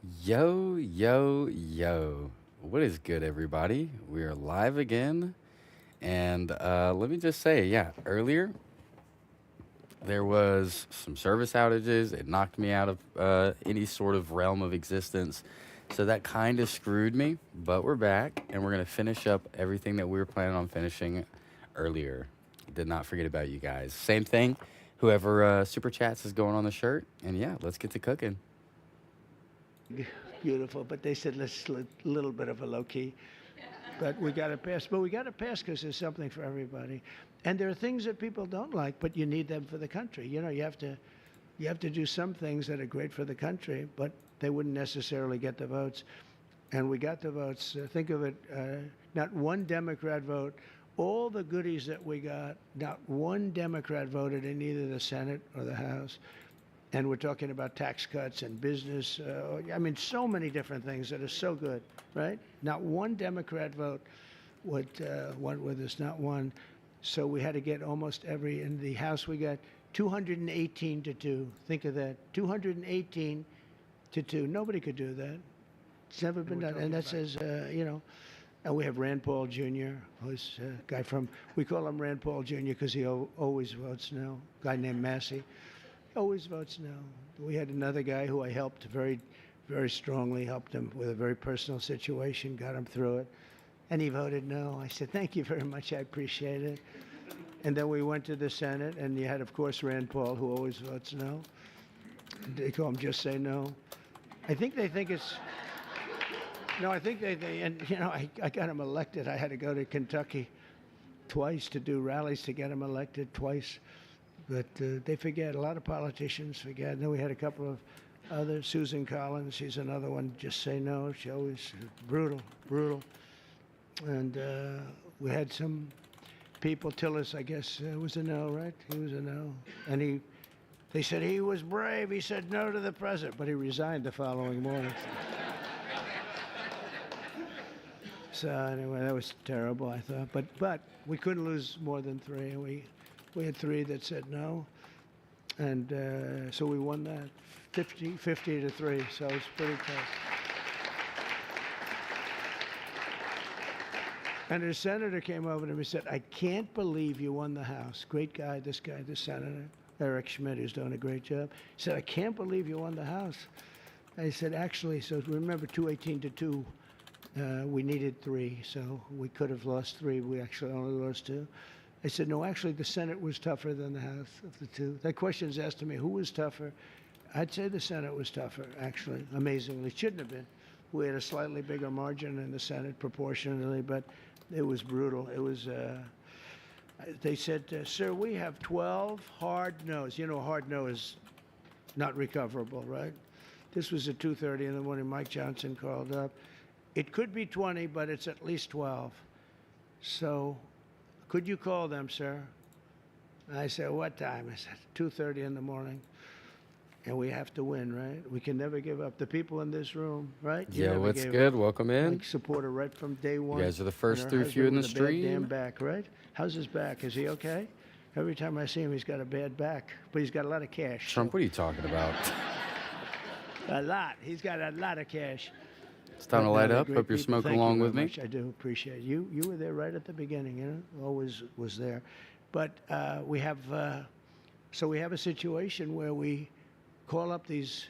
Yo, yo, yo. What is good, everybody? We are live again. And let me just say, yeah, earlier there was some service outages. It knocked me out of any sort of realm of existence. So that kind of screwed me. But we're back and we're going to finish up everything that we were planning on finishing earlier. Did not forget about you guys. Same thing. Whoever super chats is going on the shirt. And yeah, let's get to cooking. Beautiful, but they said let's a little bit of a low key. But we got to pass. But we got to pass because there's something for everybody, and there are things that people don't like, but you need them for the country. You have to do some things that are great for the country, but they wouldn't necessarily get the votes. And we got the votes. Think of it: not one Democrat vote. All the goodies that we got, not one Democrat voted in either the Senate or the House. And we're talking about tax cuts and business. I mean, so many different things that are so good, right? Not one Democrat vote would went with us, not one. So we had to get almost every. In the House, we got 218 to 2. Think of that, 218 to 2. Nobody could do that. It's never been done. And that says, and we have Rand Paul Jr., who's a guy from, we call him Rand Paul Jr. because he always votes no. Guy named Massey. Always votes no. We had another guy who I helped very, very strongly, helped him with a very personal situation, got him through it, and he voted no. I said, thank you very much, I appreciate it. And then we went to the Senate, and you had, of course, Rand Paul, who always votes no. They call him just say no. I think they think it's, no, I think and I got him elected. I had to go to Kentucky twice to do rallies to get him elected twice. But they forget. A lot of politicians forget. And then we had a couple of others. Susan Collins, she's another one. Just say no. She always brutal, brutal. And we had some people. Tillis, I guess, was a no, right? He was a no. And they said he was brave. He said no to the president, but he resigned the following morning. So anyway, that was terrible, I thought. But we couldn't lose more than three. We had three that said no, and so we won that 50 to 3, so it was pretty tough. And a senator came over to me and said, I can't believe you won the House. Great guy, this senator, Eric Schmidt, who's doing a great job. He said, I can't believe you won the House. I said, actually, so remember 218 to 2, we needed 3, so we could have lost 3. We actually only lost 2. I said, no, actually, the Senate was tougher than the House of the two. That question's asked to me, who was tougher? I'd say the Senate was tougher, actually, amazingly. It shouldn't have been. We had a slightly bigger margin in the Senate proportionally, but it was brutal. It was, they said, sir, we have 12 hard no's. You know, a hard no is not recoverable, right? This was at 2:30 in the morning. Mike Johnson called up. It could be 20, but it's at least 12. So could you call them, sir? And I said, what time? I said, 2:30 in the morning. And we have to win, right? We can never give up. The people in this room, right? Yeah, what's good? Welcome in. Like support her right from day one. You guys are the first through few in the stream. Damn back, right? How's his back? Is he okay? Every time I see him, he's got a bad back, but he's got a lot of cash. Trump, what are you talking about? A lot. He's got a lot of cash. It's time to light up. Hope you're smoking along with me. I do appreciate you. You were there right at the beginning, you know, always was there. But we have a situation where we call up these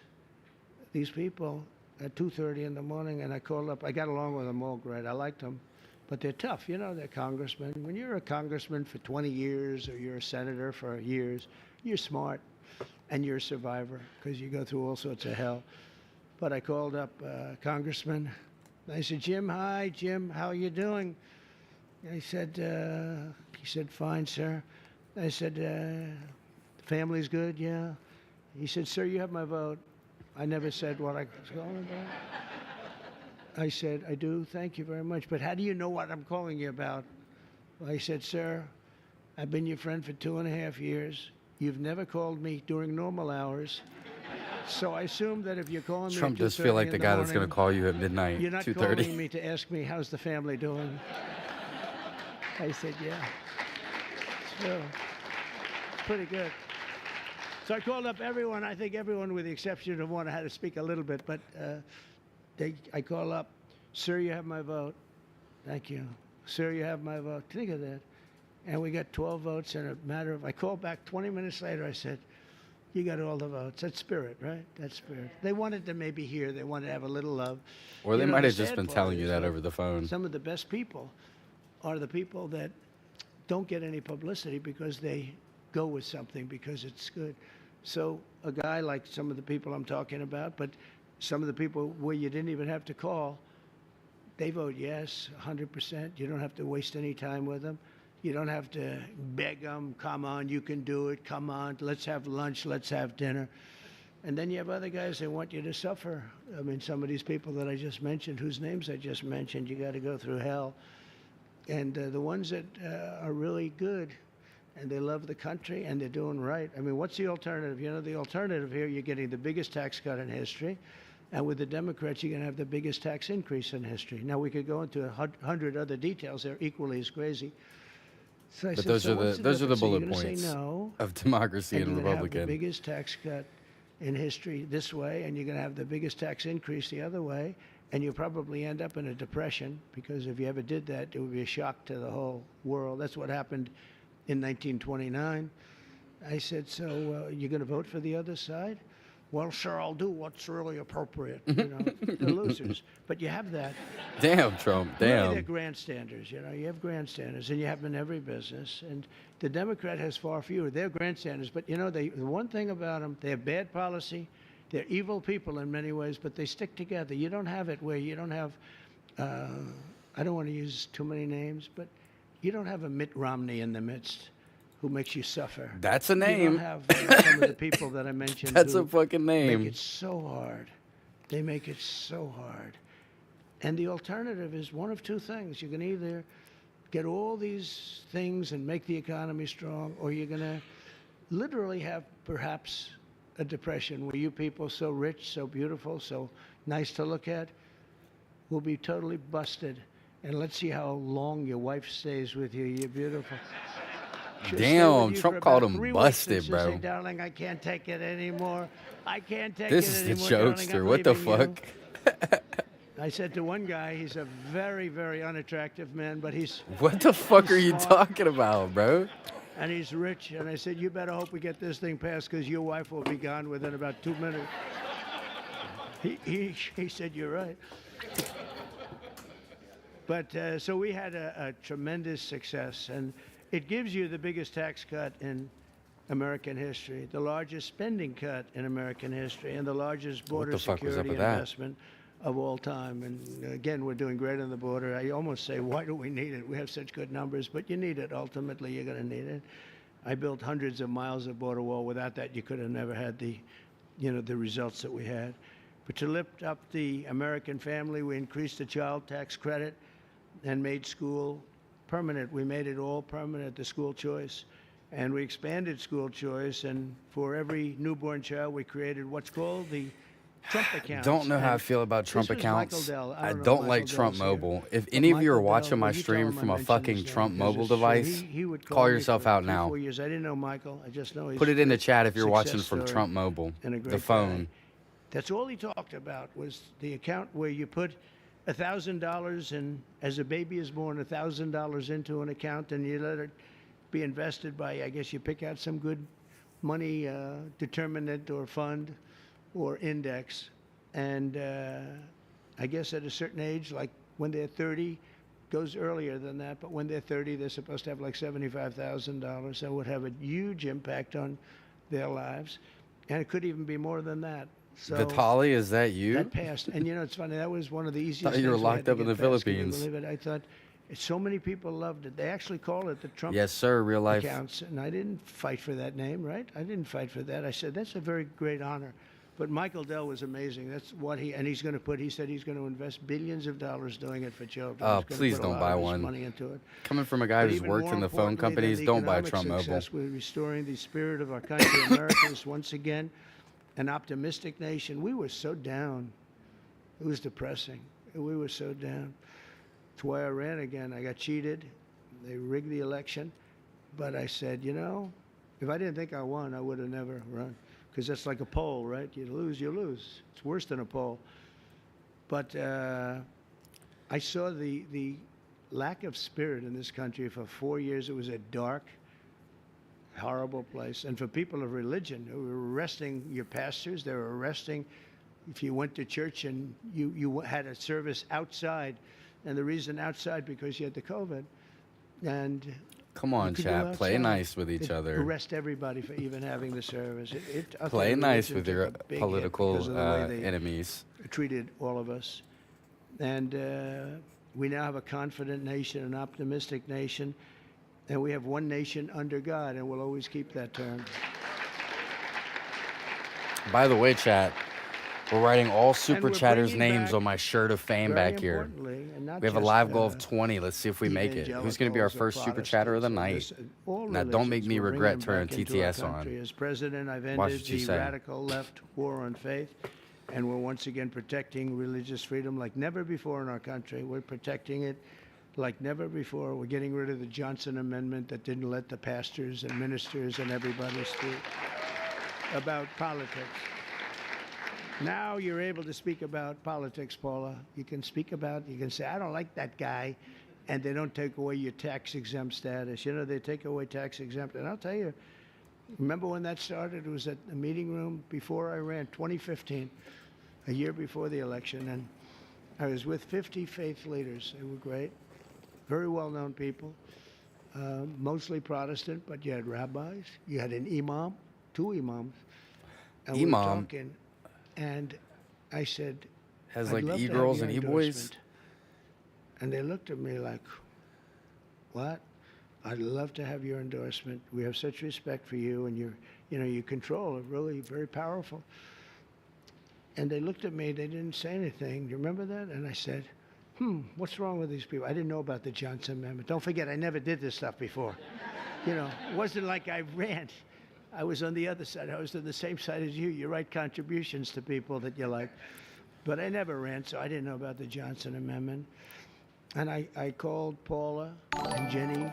people at 2:30 in the morning, and I called up. I got along with them all great. I liked them, but they're tough. You know, they're congressmen. When you're a congressman for 20 years or you're a senator for years, you're smart, and you're a survivor because you go through all sorts of hell. But I called up Congressman. I said, Jim, hi, Jim, how are you doing? He said, fine, sir. I said, family's good, yeah. He said, sir, you have my vote. I never said what I was calling about. I said, I do, thank you very much. But how do you know what I'm calling you about? I said, sir, I've been your friend for 2.5 years. You've never called me during normal hours. So I assume that if you're calling me Trump does feel like the guy that's going to call you at midnight, you're not 2:30. calling me to ask me how's the family doing. I said, yeah. So, it's pretty good. So I called up everyone. I think everyone, with the exception of one, had to speak a little bit. But I call up, sir, you have my vote. Thank you. Sir, you have my vote. Think of that. And we got 12 votes in a matter of, I called back 20 minutes later. I said, you got all the votes. That's spirit, right? That's spirit. They wanted to maybe hear. They wanted to have a little love. Or they You know, might the have just sad been part telling you is that over the phone. some of the best people are the people that don't get any publicity because they go with something because it's good. So a guy like some of the people I'm talking about, but some of the people where you didn't even have to call, they vote yes, 100%. You don't have to waste any time with them. You don't have to beg them, come on, you can do it, come on, let's have lunch, let's have dinner. And then you have other guys that want you to suffer. I mean, some of these people that I just mentioned, whose names I just mentioned, you got to go through hell. And the ones that are really good and they love the country and they're doing right. I mean, what's the alternative? You know, the alternative here, you're getting the biggest tax cut in history. And with the Democrats, you're going to have the biggest tax increase in history. Now, we could go into 100 other details. They're equally as crazy. So I But said, those so are what's the those are the difference? So you're bullet gonna points say no, of democracy and and you're going to have the Republican. biggest tax cut in history this way, and you're going to have the biggest tax increase the other way, and you'll probably end up in a depression, because if you ever did that, it would be a shock to the whole world. That's what happened in 1929. I said, so you're going to vote for the other side? Well, sir, I'll do what's really appropriate. You know, they're losers. But you have that. Damn, Trump. Really, they're Damn. grandstanders. You know, you have grandstanders, and you have them in every business. And the Democrat has far fewer. They're grandstanders, but you know, the one thing about them, they have bad policy. They're evil people in many ways, but they stick together. You don't have it where you don't have. I don't want to use too many names, but you don't have a Mitt Romney in the midst who makes you suffer. That's a You don't name. have some of the people that I mentioned. That's who a fucking Make name. it so hard. They make it so hard. And the alternative is one of two things. You can either get all these things and make the economy strong, or you're going to literally have perhaps a depression where you people so rich, so beautiful, so nice to look at, will be totally busted. And let's see how long your wife stays with you. You're beautiful. She'll stay Damn, with you Trump for called about him 3 weeks, busted, and she'll say, bro. darling, I can't take it anymore. I can't take This it is the anymore, darling. jokester. I'm What the leaving you." fuck? I said to one guy, he's a very, very unattractive man, but he's What the fuck He's are you smart. talking about, bro? and he's rich. And I said, you better hope we get this thing passed, because your wife will be gone within about 2 minutes. He said, you're right. But so we had a tremendous success, and it gives you the biggest tax cut in American history, the largest spending cut in American history, and the largest border the fuck was up security with that? investment of all time. And again, we're doing great on the border. I almost say, why do we need it? We have such good numbers, but you need it. Ultimately, you're going to need it. I built hundreds of miles of border wall. Without that, you could have never had the results that we had. But to lift up the American family, we increased the child tax credit and made school permanent. We made it all permanent, the school choice. And we expanded school choice, and for every newborn child, we created what's called the Trump accounts. Don't know how I And feel about Trump this was accounts. Michael Dell. I don't know if don't like Michael Trump Dell's here. Mobile. If But any of you are Michael watching Dell, my will you tell stream him I from a mentioned fucking his name? Trump 'Cause mobile it's true. device, He would call me yourself for out 3, now. 4 years. I didn't know Michael. I just know he's Put it in a the chat if you're watching success from story Trump Mobile, and a great the guy. phone. That's all he talked about, was the account where you put $1,000, and as a baby is born, $1,000 into an account, and you let it be invested by, I guess you pick out some good money determinant or fund or index. And I guess at a certain age, like when they're 30, goes earlier than that, but when they're 30, they're supposed to have like $75,000. That would have a huge impact on their lives. And it could even be more than that. So Vitaly, is that you? that passed. And you know, it's funny, that was one of the easiest Thought you were things we had locked to up in get the passed. Can you Philippines. believe it? I thought, so many people loved it. They actually call it the Trump Yes, sir. Real life. accounts. And I didn't fight for that name, right? I didn't fight for that. I said, that's a very great honor. But Michael Dell was amazing. That's what he's going to put, he said he's going to invest billions of dollars doing it for children. Oh, He's gonna please put a don't lot buy of his one. money into it. Coming from a guy But who's even worked more in the phone importantly than companies, the don't buy economic Trump Mobile. success, we're restoring the spirit of our country. America is once again an optimistic nation. We were so down. It was depressing. We were so down. That's why I ran again. I got cheated. They rigged the election. But I said, you know, If I didn't think I won, I would have never run, because that's like a poll, right? You lose, you lose. It's worse than a poll. But I saw the lack of spirit in this country. For 4 years, it was a dark, horrible place. And for people of religion, who were arresting your pastors, they were arresting if you went to church and you had a service outside. And the reason outside, because you had the COVID. And Come you on, could go chat. Play outside. nice with each They'd other. arrest everybody for even having the service. I think Play nice religion with took your a big hit because political of the way they enemies. treated all of us. And we now have a confident nation, an optimistic nation, and we have one nation under God, and we'll always keep that term. By the way, chat, we're writing all super we're chatters' bringing names back, on my shirt of fame very back here. importantly, and not We have a just, live goal of 20. Let's see if we make it. Who's going to be our evangelicals or first super chatter of the night? Protestants or all Now, don't make religions. me We're regret bringing them turning back into our TTS on. country. As president, I've Watch ended what you the say. radical left war on faith, and we're once again protecting religious freedom like never before in our country. We're protecting it like never before. We're getting rid of the Johnson Amendment that didn't let the pastors and ministers and everybody speak about politics. Now you're able to speak about politics, Paula. You can say, I don't like that guy, and they don't take away your tax-exempt status. You know, they take away tax-exempt. And I'll tell you, remember when that started? It was at the meeting room before I ran, 2015, a year before the election. And I was with 50 faith leaders. They were great, very well-known people, mostly Protestant, but you had rabbis. You had an imam, 2 imams. And we were Imam? talking. And I said, Has I'd like love to have e-girls your and e-boys? endorsement. And they looked at me like, what? I'd love to have your endorsement. We have such respect for you, and your control are really very powerful. And they looked at me, they didn't say anything. Do you remember that? And I said, what's wrong with these people? I didn't know about the Johnson Amendment. Don't forget, I never did this stuff before. It wasn't like I ran. I was on the other side. I was on the same side as you. You write contributions to people that you like. But I never ran, so I didn't know about the Johnson Amendment. And I called Paula and Jenny.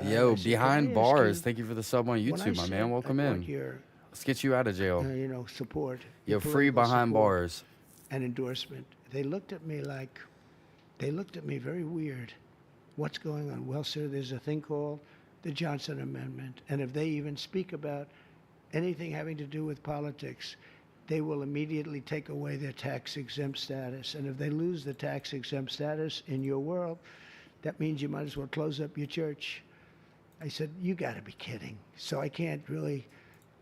Yo, I said, behind "Can I ask bars. you, Thank you for the sub on when I YouTube, my said man. Welcome I want in. your, Let's get you out of jail. support. Yo, your free political behind support bars. and endorsement. They looked at me very weird. What's going on? Well, sir, there's a thing called the Johnson Amendment. And if they even speak about anything having to do with politics, they will immediately take away their tax-exempt status. And if they lose the tax-exempt status in your world, that means you might as well close up your church. I said, you got to be kidding. So I can't really.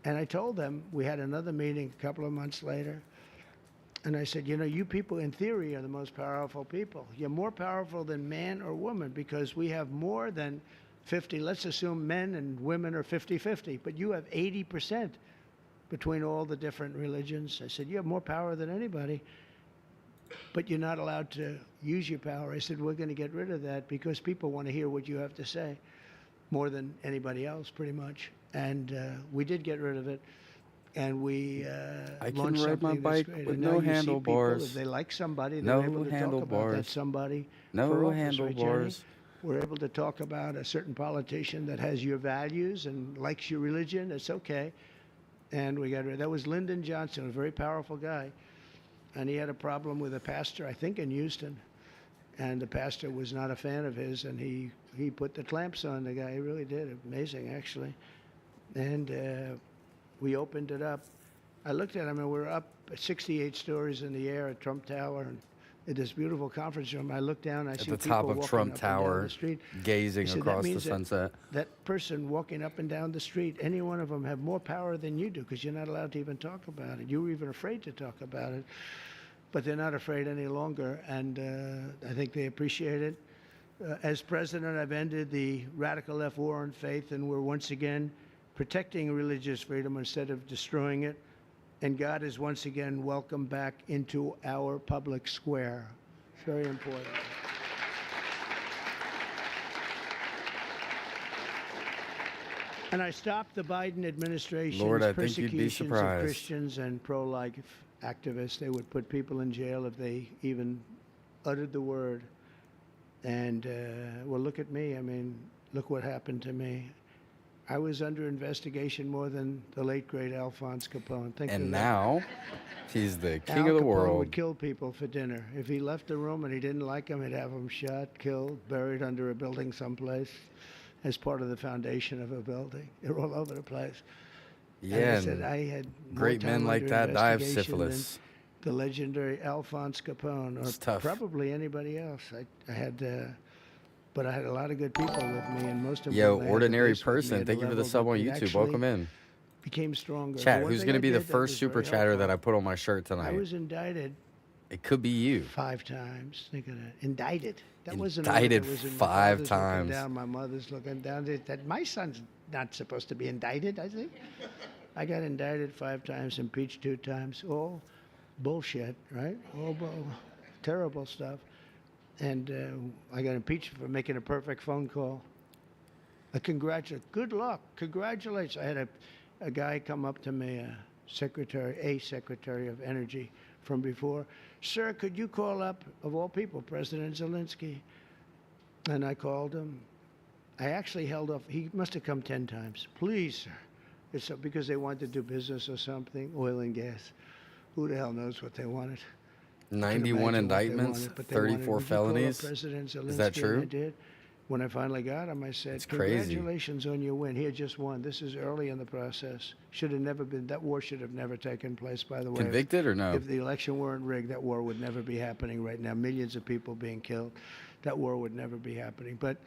And I told them, we had another meeting a couple of months later, and I said, you people in theory are the most powerful people. You're more powerful than man or woman because we have more than 50, let's assume men and women are 50-50, but you have 80% between all the different religions. I said, you have more power than anybody, but you're not allowed to use your power. I said, we're going to get rid of that because people want to hear what you have to say more than anybody else, pretty much. And we did get rid of it. And we I can launched ride my something bike that's great. with And no now you see people, handlebars. if they like somebody, No they're able to talk about handlebars. that somebody No for office, right, Jenny? handlebars. We're able to talk about a certain politician that has your values and likes your religion. It's okay. And we got rid. That was Lyndon Johnson, a very powerful guy. And he had a problem with a pastor, I think in Houston. And the pastor was not a fan of his, and he put the clamps on the guy. He really did. Amazing, actually. And we opened it up. I looked at him, and we're up 68 stories in the air at Trump Tower, and in this beautiful conference room. I look down, I At see the people top of walking Trump up and down Tower, the street. gazing I said, across that the means sunset. that person walking up and down the street, any one of them have more power than you do because you're not allowed to even talk about it. You were even afraid to talk about it, but they're not afraid any longer, and I think they appreciate it. As president, I've ended the radical left war on faith, and we're once again protecting religious freedom instead of destroying it. And God is once again welcome back into our public square. It's very important. And I stopped the Biden administration's Lord, I think you'd be persecutions of surprised. Christians and pro-life activists. They would put people in jail if they even uttered the word. And, well, look at me. I mean, look what happened to me. I was under investigation more than the late great Alphonse Capone. Think And of that. now he's the king Al of the Capone world. would kill people for dinner. If he left the room and he didn't like them, he'd have them shot, killed, buried under a building someplace as part of the foundation of a building. They're all over the place. And Yeah, I said and I had more great men time like under that die of investigation than syphilis. the legendary Alphonse Capone, or It's tough. probably anybody else. I had, but I had a lot of good people with me, and most of Yo, them, I had the ordinary base with me person, at a thank you for the level sub that on it YouTube. actually Welcome in. became stronger. The Chat, one who's thing going to I be the did that first was super very chatter that I helpful, put on my shirt I tonight? was indicted It could be you. 5 times. Think of that. Indicted. That wasn't a word Indicted that was in my 5 father's looking times. down, my mother's looking down. That my son's not supposed to be indicted, I think. I got indicted 5 times, impeached 2 times. All bullshit, right? All terrible stuff. And I got impeached for making a perfect phone call. Good luck. Congratulations. I had a guy come up to me, a secretary of energy from before. Sir, could you call up, of all people, President Zelensky? And I called him. I actually held off. He must have come 10 times. Please, sir. It's because they wanted to do business or something, oil and gas. Who the hell knows what they wanted? I can 91 imagine what they indictments, wanted, but they wanted, 34 "Would you call up felonies. President Zelensky?" Is that And I true? did. When I finally got him, I said, It's crazy. "Congratulations on your win. He had just won. This is early in the process. Should have never been. That war should have never taken place. By the way, Convicted or no? if the election weren't rigged, that war would never be happening right now. Millions of people being killed. That war would never be happening. But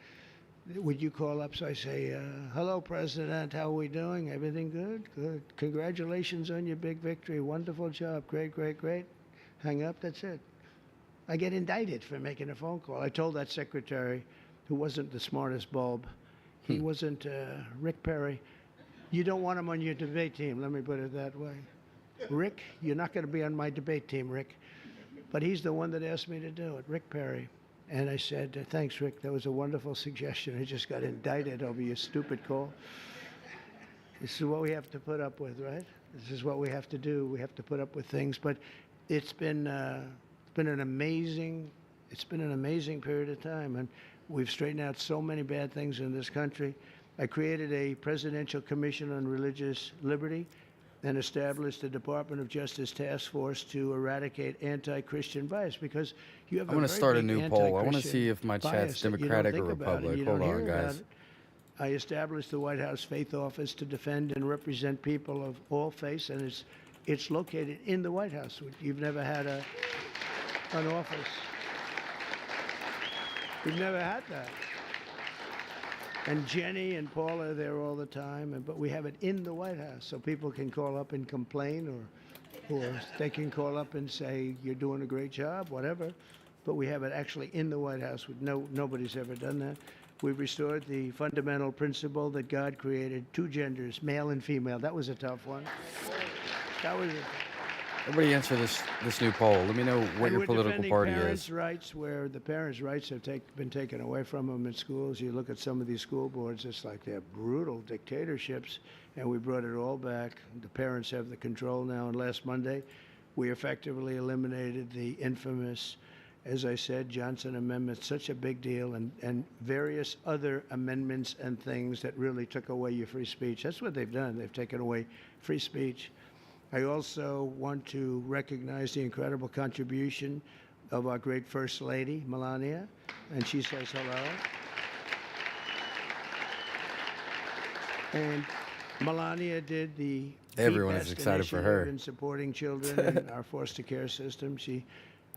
would you call up?" So I say, "Hello, President. How are we doing? Everything good? Good. Congratulations on your big victory. Wonderful job. Great, great, great." Hang up. That's it. I get indicted for making a phone call. I told that secretary, who wasn't the smartest bulb, he wasn't Rick Perry. "You don't want him on your debate team." Let me put it that way. "Rick, you're not going to be on my debate team, Rick." But he's the one that asked me to do it, Rick Perry. And I said, "Thanks, Rick. That was a wonderful suggestion. I just got indicted over your stupid call." This is what we have to put up with, right? This is what we have to do. We have to put up with things. But it's been an amazing period of time, and we've straightened out so many bad things in this country. I created a presidential commission on religious liberty and established the Department of Justice task force to eradicate anti-Christian bias, because you have I'm going to start a new poll. I want to see if my chat's Democratic or Republic. Hold on, guys. I established the White House Faith Office to defend and represent people of all faiths, and it's located in the White House. You've never had an office. We've never had that. And Jenny and Paul are there all the time, but we have it in the White House, so people can call up and complain, or they can call up and say, "You're doing a great job," whatever. But we have it actually in the White House. Nobody's ever done that. We've restored the fundamental principle that God created 2 genders, male and female. That was a tough one. That was Everybody answer this new poll. Let me know what your political party parents' is. rights, where the parents' rights have been taken away from them in schools. You look at some of these school boards, it's like they're brutal dictatorships, and we brought it all back. The parents have the control now, and last Monday, we effectively eliminated the infamous, as I said, Johnson Amendment, such a big deal, and various other amendments and things that really took away your free speech. That's what they've done. They've taken away free speech. I also want to recognize the incredible contribution of our great First Lady, Melania, and she says hello. And Melania did Everyone is excited for her. in supporting children in our foster care system. She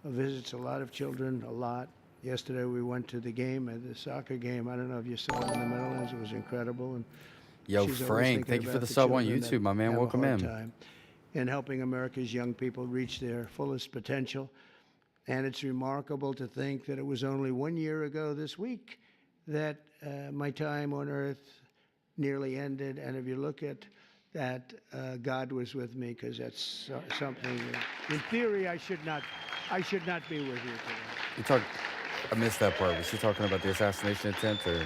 visits a lot of children, a lot. Yesterday we went to the game, the soccer game. I don't know if you saw it in the Meadowlands. It was incredible. And Yo, she's always Frank, thinking thank you for about the sub on children YouTube, that my man. have a Welcome hard in. time in helping America's young people reach their fullest potential. And it's remarkable to think that it was only 1 year ago this week that my time on earth nearly ended. And if you look at that, God was with me, because that's something that, in theory, I should not be with you today. I missed that part. Was she talking about the assassination attempt, or?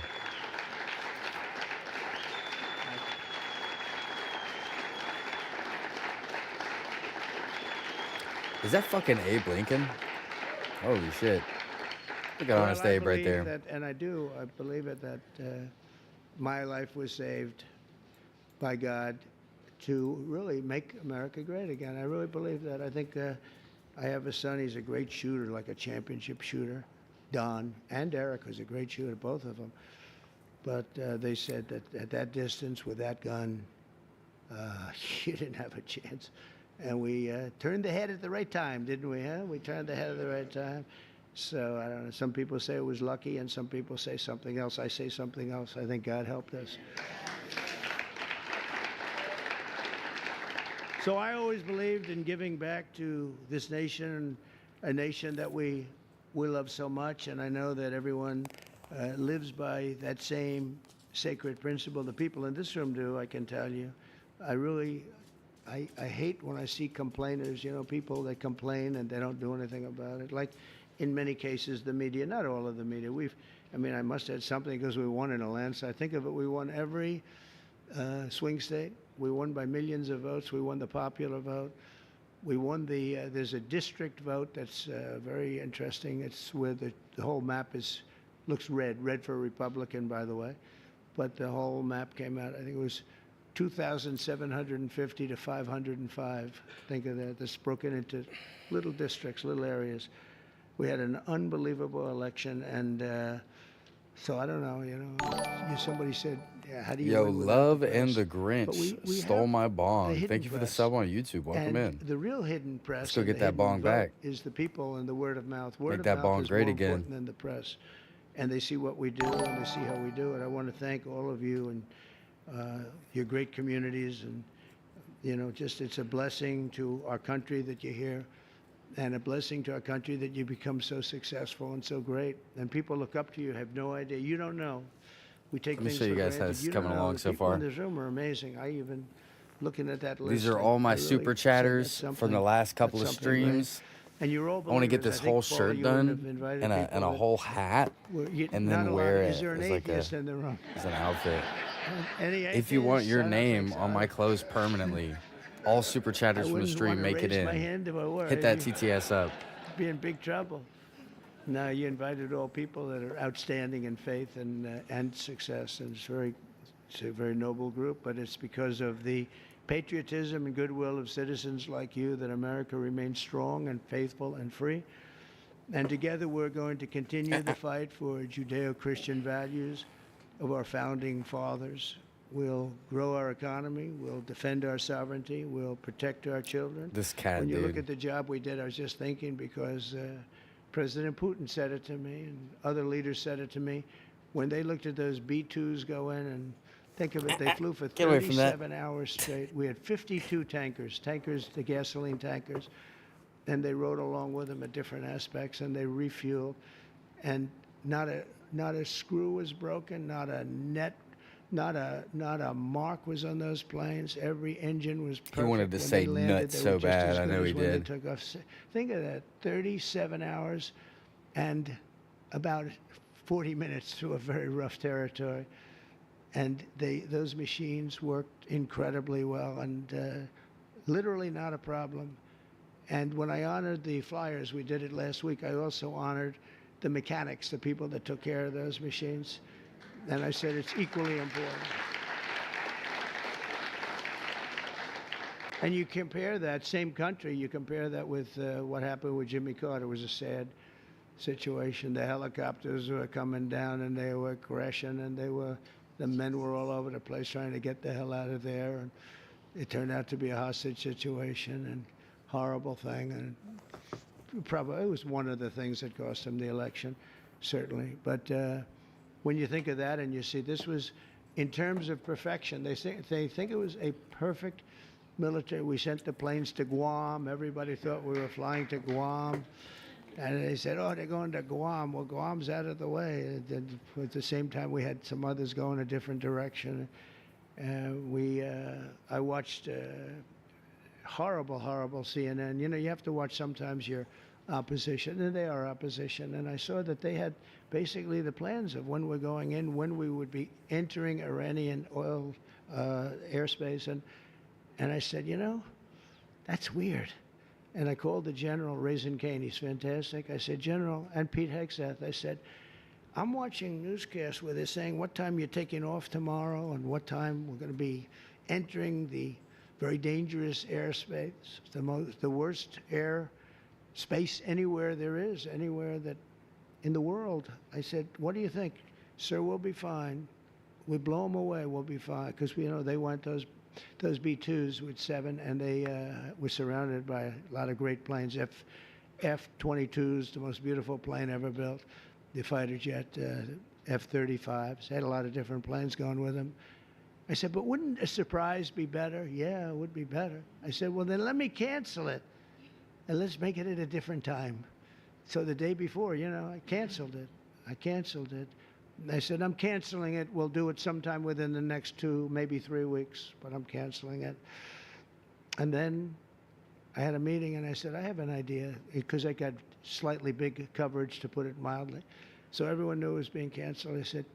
Is that fucking Abe Lincoln? Holy shit. Look at Honest Abe right there. I believe it, that my life was saved by God to really make America great again. I really believe that. I think I have a son. He's a great shooter, like a championship shooter. Don and Eric was a great shooter, both of them. But they said that at that distance with that gun, you didn't have a chance. And we turned the head at the right time, didn't we? Huh? We turned the head at the right time. So I don't know. Some people say it was lucky, and some people say something else. I say something else. I think God helped us. So I always believed in giving back to this nation, a nation that we love so much, and I know that everyone lives by that same sacred principle. The people in this room do, I can tell you. I hate when I see complainers, people that complain and they don't do anything about it. Like in many cases, the media, not all of the media. I must have something because we won in a landslide. Think of it, we won every swing state. We won by millions of votes. We won the popular vote. We won there's a district vote that's very interesting. It's where the whole map looks red for Republican, by the way. But the whole map came out, I think it was 2,750 to 505. Think of that. That's broken into little districts, little areas. We had an unbelievable election, and so I don't know, somebody said, yeah, how do you Yo, win without Love the press? and the But Grinch we stole have my the bong. hidden Thank you for the press. sub on YouTube. Welcome And in. the real hidden press go and get the that hidden bong vote back. is the people and the word of mouth. Word Make of that mouth bong is great more again. important than the press. And they see what we do and they see how we do it. I want to thank all of you and your great communities. And, it's a blessing to our country that you're here, and a blessing to our country that you become so successful and so great. And people look up to you, have no idea. You don't know. We take Let me things show you for guys how granted. this is You don't coming know. along The so people far. in this room are amazing. I even, looking at that list, These are all my I really super said, chatters that's from the something- last couple of that's something great. streams. And you're all I want to get believers. this I think, whole Paula, shirt you wouldn't done have invited and a people that whole hat, and not then a lot. wear Is it there an as like atheist in the room? as an outfit. Any If you want atheists? your I don't name think so. on my clothes permanently, all super chatters I from the wouldn't stream, want to make it raise my in. hand if I were. Hit that TTS up. Be in big trouble. No, you invited all people that are outstanding in faith and success, and it's a very noble group. But it's because of the patriotism and goodwill of citizens like you that America remains strong and faithful and free. And together we're going to continue the fight for Judeo-Christian values of our founding fathers. We'll grow our economy. We'll defend our sovereignty. We'll protect our children. This cat, When you dude. look at the job we did, I was just thinking because President Putin said it to me and other leaders said it to me. When they looked at those B-2s go in and think of it, they flew for Get away from that. 37 hours straight. We had 52 tankers, the gasoline tankers, and they rode along with them at different aspects and they refueled. And not a screw was broken, not a mark was on those planes. Every engine was perfect. He wanted to When say they landed, nuts they so were just as bad. I good know as he when they did. took off. Think of that, 37 hours and about 40 minutes through a very rough territory. And those machines worked incredibly well and literally not a problem. And when I honored the flyers, we did it last week, I also honored the mechanics, the people that took care of those machines. And I said it's equally important. And you compare that, same country, you compare that with what happened with Jimmy Carter. It was a sad situation. The helicopters were coming down and they were crashing and the men were all over the place trying to get the hell out of there. And it turned out to be a hostage situation and horrible thing. And probably it was one of the things that cost him the election, certainly. But when you think of that and you see this was, in terms of perfection, they think it was a perfect military. We sent the planes to Guam. Everybody thought we were flying to Guam. And they said, oh, they're going to Guam. Well, Guam's out of the way. And at the same time, we had some others going a different direction. I watched horrible CNN. You have to watch sometimes your opposition, and they are opposition. And I saw that they had basically the plans of when we're going in, when we would be entering Iranian oil airspace. And I said, that's weird. And I called the general, Raisin Kane. He's fantastic. I said, General, and Pete Hegseth, I said, I'm watching newscasts where they're saying what time you're taking off tomorrow and what time we're going to be entering the very dangerous airspace, the worst air space anywhere there is, anywhere that in the world. I said, what do you think? Sir, we'll be fine. We blow them away, we'll be fine. Because, they went those B-2s with 7, and they were surrounded by a lot of great planes. F-22s, the most beautiful plane ever built. The fighter jet, F-35s. Had a lot of different planes going with them. I said, but wouldn't a surprise be better? Yeah, it would be better. I said, well, then let me cancel it, and let's make it at a different time. So the day before, I canceled it. I said, I'm canceling it. We'll do it sometime within the next 2, maybe 3 weeks, but I'm canceling it. And then I had a meeting, and I said, I have an idea, because I got slightly big coverage, to put it mildly. So everyone knew it was being canceled. I said,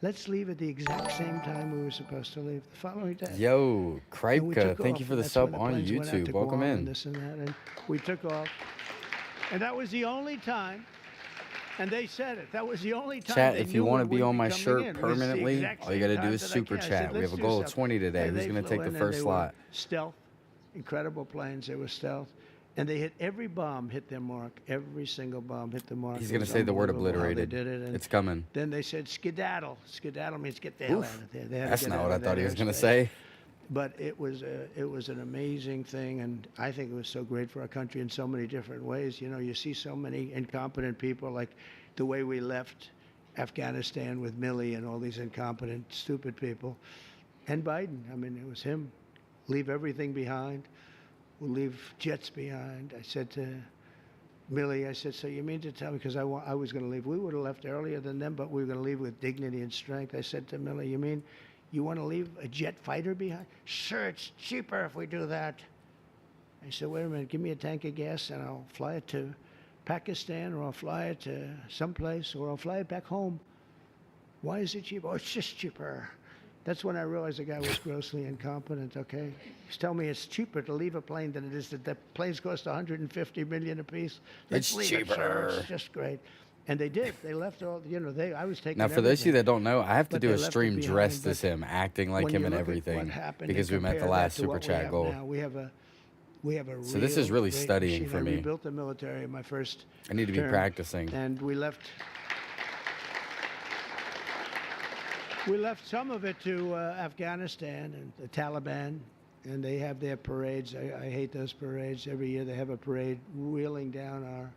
let's leave at the exact same time we were supposed to leave, the following day. Yo, Kripke, thank you for the sub on planes went out YouTube. to Welcome Guam in. and this and that, and we took off. And that was the only time, and they said it, that was the only time. Chat, they if you knew want to it be would on my coming shirt in. It was the permanently, exact all you same got to do time is that I super came. I chat. said, We have a "Let's goal do of 20 today. something." Who's They going to flew take the in, first and they slot? were stealth, incredible planes. They were stealth. And they hit every bomb, hit their mark. Every single bomb hit the mark. He's It going to was say the word unbelievable how obliterated. They did it. And It's coming. then they said skedaddle. Skedaddle means get the hell out of there. They had to That's get not out what I of thought that he was going to airspace. say. But it was an amazing thing, and I think it was so great for our country in so many different ways. You see so many incompetent people, like the way we left Afghanistan with Milley and all these incompetent, stupid people, and Biden. I mean, it was him. Leave everything behind. We'll leave jets behind. I said to Milley, I said, so you mean to tell me, because I was going to leave. We would have left earlier than them, but we were going to leave with dignity and strength. I said to Milley, you mean you want to leave a jet fighter behind? Sure, it's cheaper if we do that. I said, wait a minute, give me a tank of gas and I'll fly it to Pakistan, or I'll fly it to someplace, or I'll fly it back home. Why is it cheaper? Oh, it's just cheaper. That's when I realized the guy was grossly incompetent, okay? He's telling me it's cheaper to leave a plane than it is that the planes cost $150 million apiece. Let's It's leave it, sir. cheaper. It's just great. And they did. They left all, I was taking Now, for those of you everything. that don't know, I have to But do they a left it stream behind, dressed but as him, acting like when him you and look at what everything, happened because we and met the compare last that to super what we chat have goal. now, we have a So this is real really great studying machine. for I me. rebuilt the military in my first I need to be term, practicing. and we left some of it to Afghanistan and the Taliban, and they have their parades. I hate those parades. Every year they have a parade wheeling down our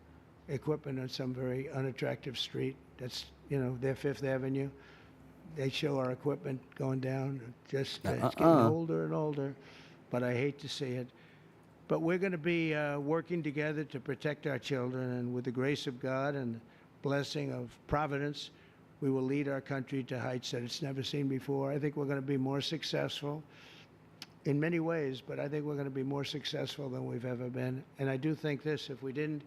equipment on some very unattractive street. That's, their Fifth Avenue. They show our equipment going down. It's getting older and older, but I hate to see it. But we're going to be working together to protect our children, and with the grace of God and blessing of Providence, we will lead our country to heights that it's never seen before. I think we're going to be more successful in many ways, but I think we're going to be more successful than we've ever been. And I do think this, if we didn't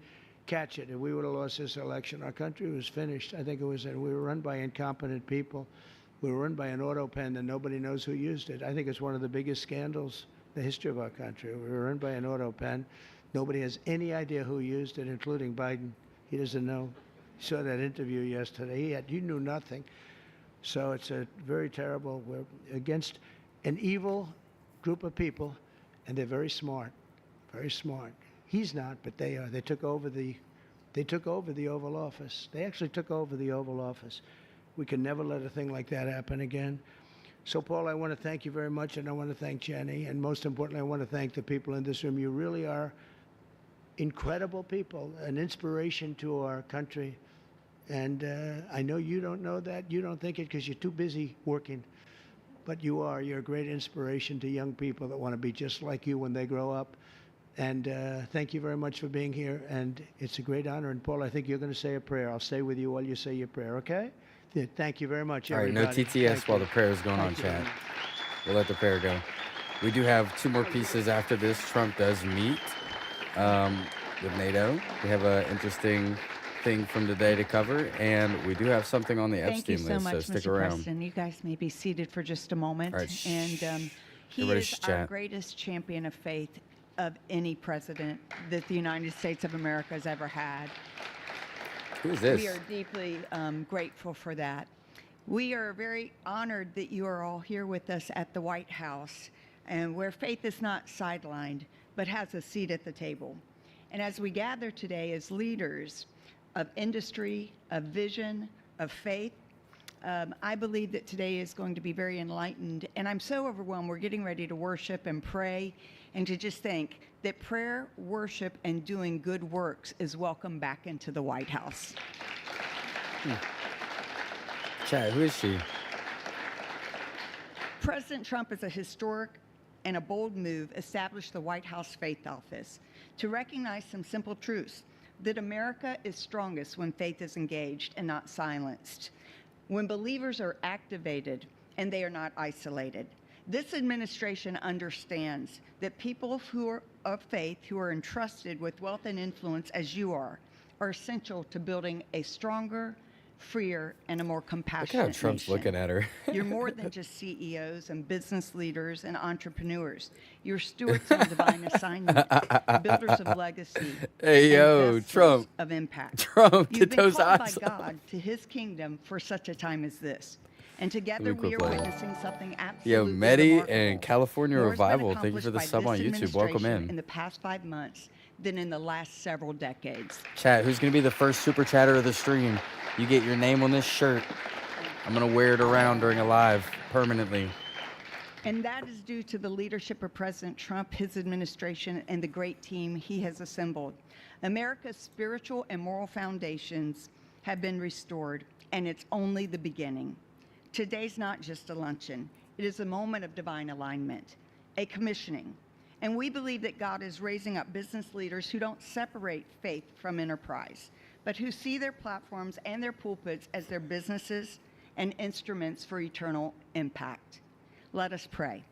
catch it, if we would have lost this election, our country was finished. I think it was, and we were run by incompetent people. We were run by an auto pen that nobody knows who used it. I think it's one of the biggest scandals in the history of our country. We were run by an auto pen. Nobody has any idea who used it, including Biden. He doesn't know. Saw that interview yesterday. He knew nothing. So it's a very terrible. We're against an evil group of people, and they're very smart, very smart. He's not, but they are. They took over the Oval Office. They actually took over the Oval Office. We can never let a thing like that happen again. So, Paul, I want to thank you very much, and I want to thank Jenny, and most importantly, I want to thank the people in this room. You really are incredible people, an inspiration to our country. And I know you don't know that. You don't think it because you're too busy working. But you are. You're a great inspiration to young people that want to be just like you when they grow up. And thank you very much for being here. And it's a great honor. And, Paul, I think you're going to say a prayer. I'll stay with you while you say your prayer, okay? Yeah, thank you very much, everybody. All right, no TTS while the prayer is going on, Thank you. chat. We'll let the prayer go. We do have 2 more pieces after this. Trump does meet with NATO. We have an interesting thing from today to cover, and we do have something on the Thank you Epstein so list, much, so stick Mr. around. Preston. You guys may be seated for just a moment. All right, And he Everybody is our chat. greatest champion of faith of any president that the United States of America has ever had. Who is this? We are deeply grateful for that. We are very honored that you are all here with us at the White House. and where faith is not sidelined, but has a seat at the table. And as we gather today as leaders of industry, of vision, of faith, I believe that today is going to be very enlightened. And I'm so overwhelmed. We're getting ready to worship and pray and to just think that prayer, worship, and doing good works is welcome back into the White House. Chat, who is she? President Trump, is a historic and a bold move, established the White House Faith Office to recognize some simple truths: that America is strongest when faith is engaged and not silenced, when believers are activated and they are not isolated. This administration understands that people who are of faith, who are entrusted with wealth and influence as you are essential to building a stronger, freer, and a more Look compassionate how Trump's nation. looking at her. You're more than just CEOs and business leaders and entrepreneurs. You're stewards of divine assignment, builders of legacy, Hey, yo, and vessels Trump. of impact. Trump, You've get been those called eyes by up. God to his kingdom for such a time as this. And together Let me we are quit playing. witnessing something Yo, absolutely Medi remarkable. and California More has been Revival, thank you for the accomplished sub by on this YouTube. Welcome administration in. the past 5 months than in the last several decades. Chat, who's going to be the first super chatter of the stream? You get your name on this shirt. I'm going to wear it around during a live permanently. And that is due to the leadership of President Trump, his administration, and the great team he has assembled. America's spiritual and moral foundations have been restored, and it's only the beginning. Today's not just a luncheon. It is a moment of divine alignment, a commissioning. And we believe that God is raising up business leaders who don't separate faith from enterprise, but who see their platforms and their pulpits as their businesses and instruments for eternal impact. Let us pray.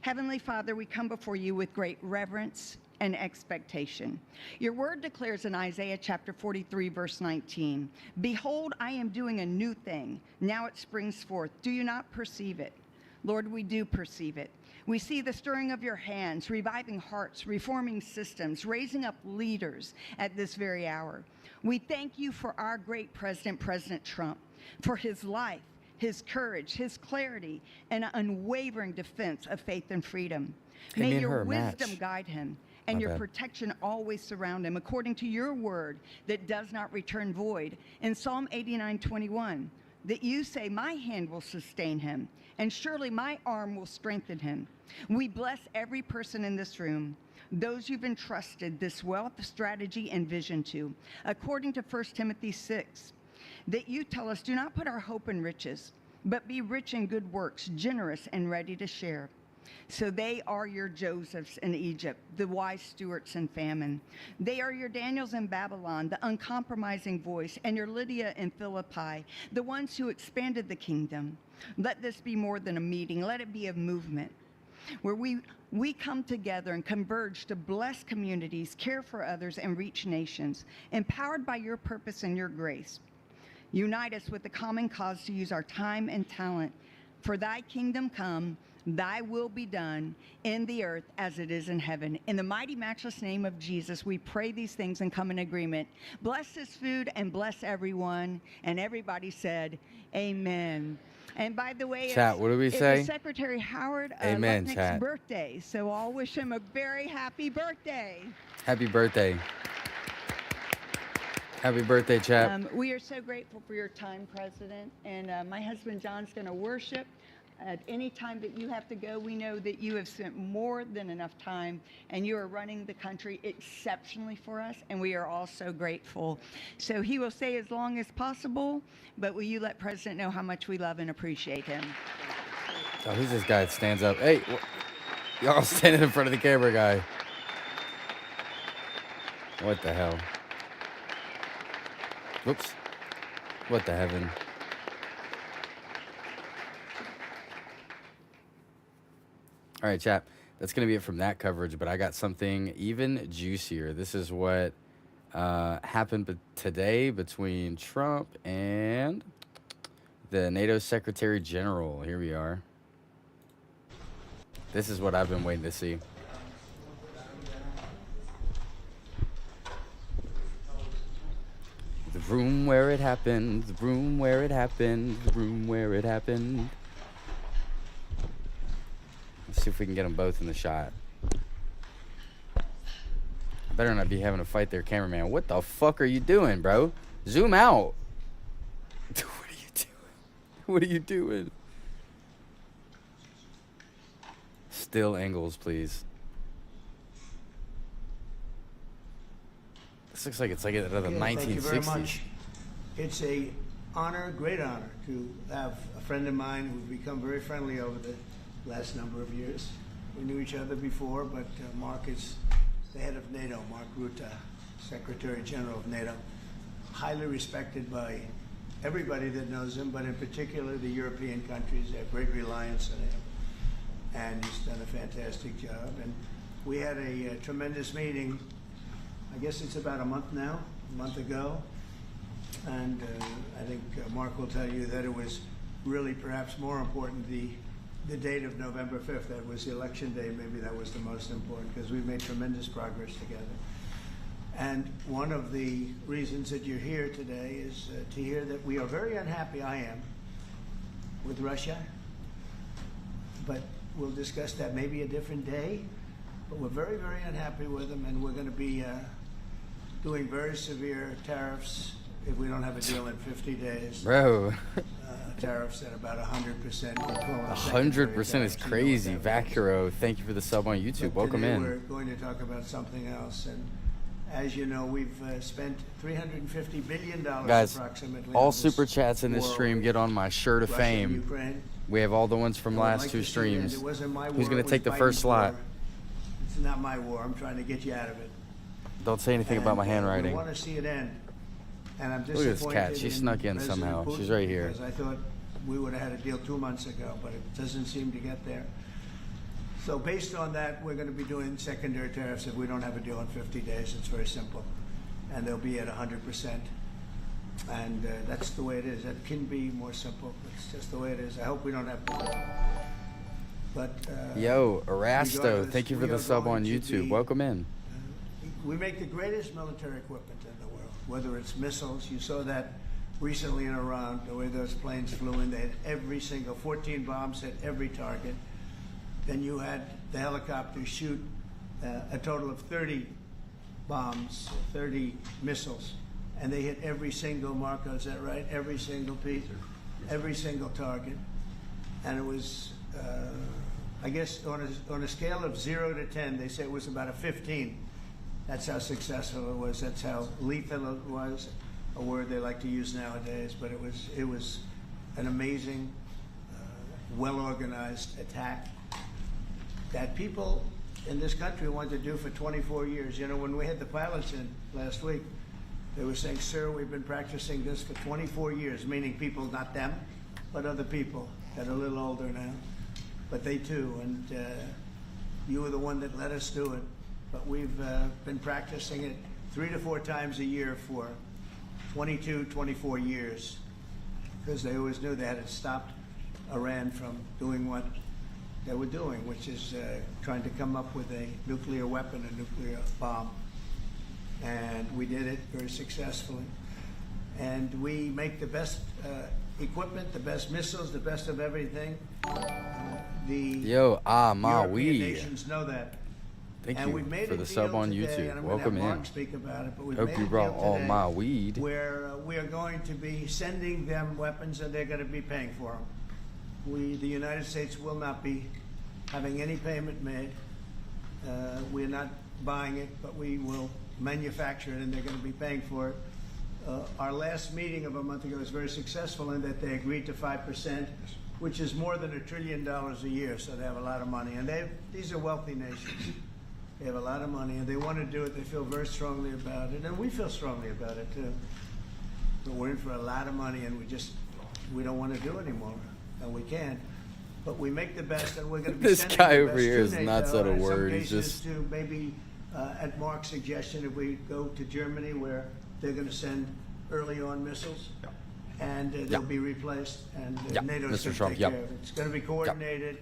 Heavenly Father, we come before you with great reverence and expectation. Your word declares in Isaiah chapter 43, verse 19, "Behold, I am doing a new thing. Now it springs forth. Do you not perceive it?" Lord, we do perceive it. We see the stirring of your hands, reviving hearts, reforming systems, raising up leaders at this very hour. We thank you for our great president, President Trump, for his life, his courage, his clarity, and unwavering defense of faith and freedom. Hey, me May and your her wisdom match. guide him and My your bad. protection always surround him, according to your word that does not return void. In Psalm 89:21, that you say, "My hand will sustain him, and surely my arm will strengthen him." We bless every person in this room, those you've entrusted this wealth, strategy, and vision to, according to 1 Timothy 6, that you tell us, "Do not put our hope in riches, but be rich in good works, generous and ready to share." So they are your Josephs in Egypt, the wise stewards in famine. They are your Daniels in Babylon, the uncompromising voice, and your Lydia in Philippi, the ones who expanded the kingdom. Let this be more than a meeting. Let it be a movement where we come together and converge to bless communities, care for others, and reach nations, empowered by your purpose and your grace. Unite us with the common cause to use our time and talent for thy kingdom come, thy will be done in the earth as it is in heaven. In the mighty, matchless name of Jesus, we pray these things and come in agreement. Bless this food and bless everyone. And everybody said, amen. And by the way, Chat, what do we it say? was Secretary Howard Amen, Lutnick's chat. birthday. So I'll wish him a very happy birthday. Happy birthday. Happy birthday, chat. We are so grateful for your time, President. And my husband John's going to worship. At any time that you have to go, we know that you have spent more than enough time and you are running the country exceptionally for us, and we are all so grateful. So he will stay as long as possible, but will you let President know how much we love and appreciate him? Oh, who's this guy that stands up? Hey, y'all standing in front of the camera guy. What the hell? Whoops. What the heaven? All right, chat. That's going to be it from that coverage, but I got something even juicier. This is what happened today between Trump and the NATO Secretary General. Here we are. This is what I've been waiting to see. The room where it happened, the room where it happened, the room where it happened. Let's see see if we can get them both in the shot. I better not be having a fight there, cameraman. What the fuck are you doing, bro? Zoom out. What are you doing? What are you doing? Still angles, please. This looks like it's like out of the 1960s. Thank you very much. It's a honor, great honor, to have a friend of mine who's become very friendly over the last number of years. We knew each other before, but Mark is the head of NATO, Mark Rutte, Secretary General of NATO. Highly respected by everybody that knows him, but in particular the European countries. They have great reliance on him. And he's done a fantastic job. And we had a tremendous meeting, I guess it's about a month ago. And I think Mark will tell you that it was really perhaps more important, the date of November 5th. That was the election day. Maybe that was the most important, because we made tremendous progress together. And one of the reasons that you're here today is to hear that we are very unhappy, I am, with Russia. But we'll discuss that maybe a different day. But we're very, very unhappy with them, and we're going to be doing very severe tariffs if we don't have a deal in 50 days. Bro. Tariffs at about 100%. 100% is crazy. Vacuro, thank you for the sub on YouTube. Welcome in. We're going to talk about something else. And as you know, we've spent $350 billion guys, approximately. All super chats in this stream get on my shirt of fame. Ukraine. We have all the ones from last two streams. Who's going to take the first slot? It's not my war. I'm trying to get you out of it. Don't say anything about my handwriting. I want to see it end. And I'm Look at this cat. She snuck in President somehow. Putin, She's right here. Because I thought we would have had a deal 2 months ago, but it doesn't seem to get there. So based on that, we're going to be doing secondary tariffs if we don't have a deal in 50 days. It's very simple. And they'll be at 100%. And that's the way it is. It can be more simple. It's just the way it is. I hope we don't have to. But yo, Erasto, thank you for the sub on YouTube. Welcome in. We make the greatest military equipment in the world, whether it's missiles. You saw that recently in Iran, the way those planes flew in. They had every single 14 bombs hit every target. Then you had the helicopters shoot a total of 30 bombs, 30 missiles, and they hit every single, Marco, is that right? Every single piece, every single target. And it was, I guess, on a scale of 0 to 10, they say it was about a 15. That's how successful it was. That's how lethal it was, a word they like to use nowadays. But it was an amazing, well-organized attack that people in this country wanted to do for 24 years. You know, when we had the pilots in last week, they were saying, sir, we've been practicing this for 24 years, meaning people, not them, but other people that are a little older now. But they too, and you were the one that let us do it. But we've been practicing it 3 to 4 times a year for 22, 24 years, because they always knew they had to stop Iran from doing what they were doing, which is trying to come up with a nuclear weapon, a nuclear bomb. And we did it very successfully. And we make the best equipment, the best missiles, the best of everything. European nations know that. Thank and you we've made for the sub on YouTube. Welcome in. Speak about it, but we've Hope made you a brought deal all today my weed. where we are going to be sending them weapons, and they're going to be paying for them. The United States will not be having any payment made. We're not buying it, but we will manufacture it, and they're going to be paying for it. Our last meeting of a month ago was very successful in that they agreed to 5%, which is more than $1 trillion a year, so they have a lot of money. And these are wealthy nations. They have a lot of money, and they want to do it. They feel very strongly about it, and we feel strongly about it, too. But we're in for a lot of money, and we don't want to do anymore, and we can't. But we make the best, and we're going to be this sending guy the over best here to has NATO, not said a and word. some He's cases just to maybe, at Mark's suggestion, if we go to Germany, where they're going to send early on missiles, and they'll be replaced, and NATO's going to take care of it. It's going to be coordinated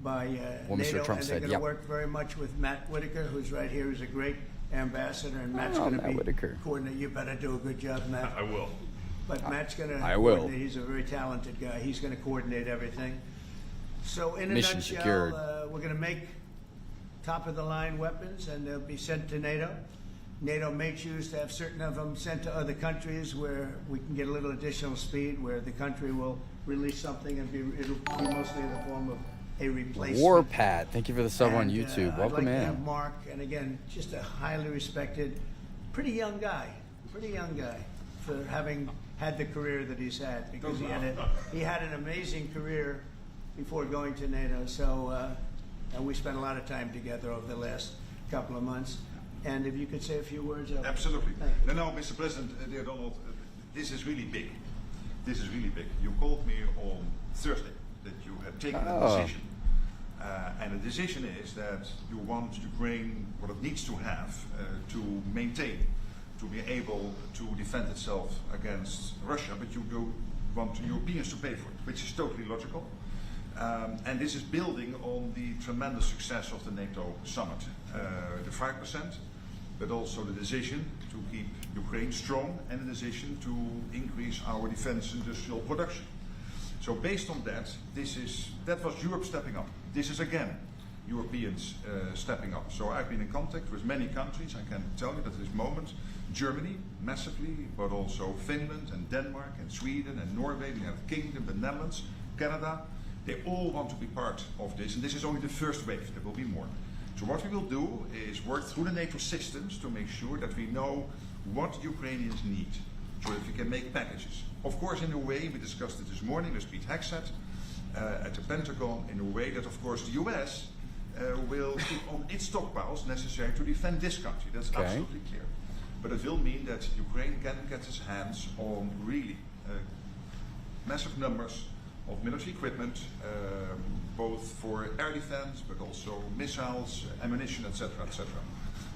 by NATO, and they're going to work very much with Matt Whitaker, who's right here, who's a great ambassador, and Matt's going to be coordinating. You better do a good job, Matt. I will. But Matt's going to I will. He's a very talented guy. He's going to coordinate everything. So in a Mission nutshell, secured. we're going to make top-of-the-line weapons, and they'll be sent to NATO. NATO may choose to have certain of them sent to other countries where we can get a little additional speed, where the country will release something and it'll be mostly in the form of a replacement. Warpat, thank you for the sub on And, YouTube. I'd Welcome like to in. have Mark, and again, just a highly respected, pretty young guy for having had the career that he's had, because he had an amazing career before going to NATO. So and we spent a lot of time together over the last couple of months. And if you could say a few words. Absolutely. Thank you. No, Mr. President, dear Donald, this is really big. This is really big. You called me on Thursday that you had taken a decision. And the decision is that you want Ukraine what it needs to have to maintain, to be able to defend itself against Russia, but you do want Europeans to pay for it, which is totally logical. And this is building on the tremendous success of the NATO summit. The 5%, but also the decision to keep Ukraine strong and the decision to increase our defense industrial production. So based on that, that was Europe stepping up. This is again Europeans stepping up. So I've been in contact with many countries. I can tell you that at this moment, Germany massively, but also Finland and Denmark and Sweden and Norway, the United Kingdom, the Netherlands, Canada, they all want to be part of this, and this is only the first wave. There will be more. So what we will do is work through the NATO systems to make sure that we know what Ukrainians need, so that we can make packages. Of course, in a way, we discussed it this morning with Pete Hegseth at the Pentagon, in a way that, of course, the US will keep on its stockpiles necessary to defend this country. That's absolutely clear. But it will mean that Ukraine can get its hands on really massive numbers of military equipment, both for air defense, but also missiles, ammunition, etc., etc.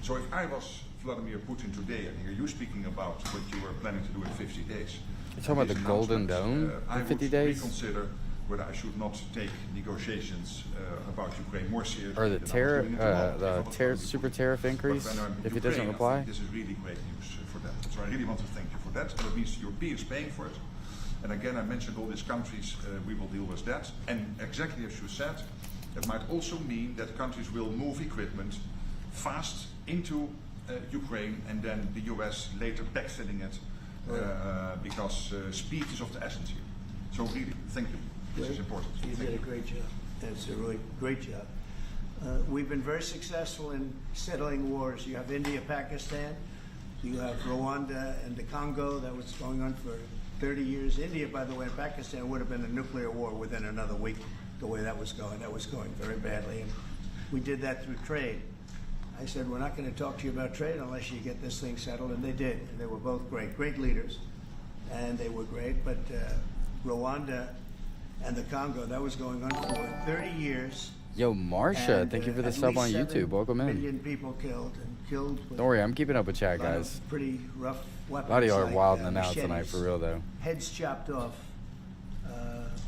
So if I was Vladimir Putin today and hear you speaking about what you were planning to do in 50 days, You're talking about the Golden Dome I in 50 would days? reconsider whether I should not take negotiations about Ukraine more seriously. Or the than I was doing it super tariff increase But when I'm if he Ukraine, doesn't I reply? think this is really great news for that. So I really want to thank you for that. And it means the Europeans paying for it. And again, I mentioned all these countries, we will deal with that. And exactly as you said, it might also mean that countries will move equipment fast into Ukraine, and then the US later backfilling it, because speed is of the essence here. So really, thank you. This is important. You Thank did a great job. That's a really great job. We've been very successful in settling wars. You have India, Pakistan. You have Rwanda and the Congo. That was going on for 30 years. India, by the way, and Pakistan would have been a nuclear war within another week, the way that was going. That was going very badly. And we did that through trade. I said, we're not going to talk to you about trade unless you get this thing settled. And they did. And they were both great leaders. And they were great. But Rwanda and the Congo, that was going on for 30 years. Yo, Marsha, And, thank you for the at sub on least YouTube. 7 Welcome in. million people killed. With Don't worry, I'm keeping up with chat, a lot of guys. pretty rough weapons. A lot of y'all are like, wilding out machetes. tonight, for real, though. Heads chopped off,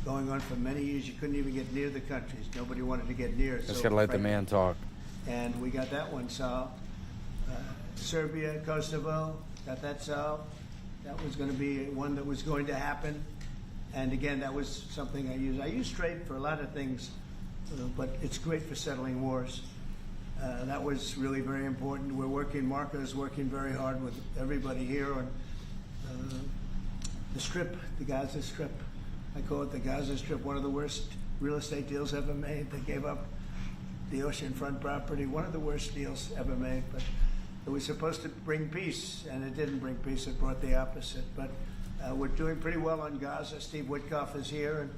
going on for many years. You couldn't even get near the countries. Nobody wanted to get near it. Just so gotta let the frightening. man talk. And we got that one solved. Serbia, Kosovo, got that solved. That was going to be one that was going to happen. And again, that was something I use. I use trade for a lot of things, but it's great for settling wars. That was really very important. We're working, Marco is working very hard with everybody here on the Strip, the Gaza Strip. I call it the Gaza Strip, one of the worst real estate deals ever made. They gave up the oceanfront property, one of the worst deals ever made. But it was supposed to bring peace, and it didn't bring peace. It brought the opposite. But we're doing pretty well on Gaza. Steve Witkoff is here,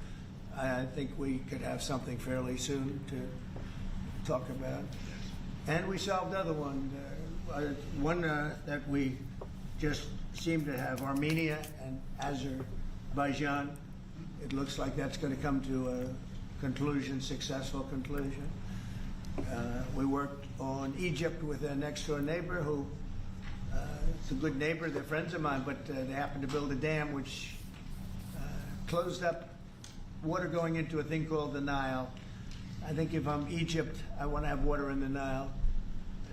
and I think we could have something fairly soon to talk about. And we solved another one, that we just seem to have, Armenia and Azerbaijan. It looks like that's going to come to a conclusion, successful conclusion. We worked on Egypt with a next door neighbor who, it's a good neighbor, they're friends of mine, but they happened to build a dam which closed up water going into a thing called the Nile. I think if I'm Egypt, I want to have water in the Nile,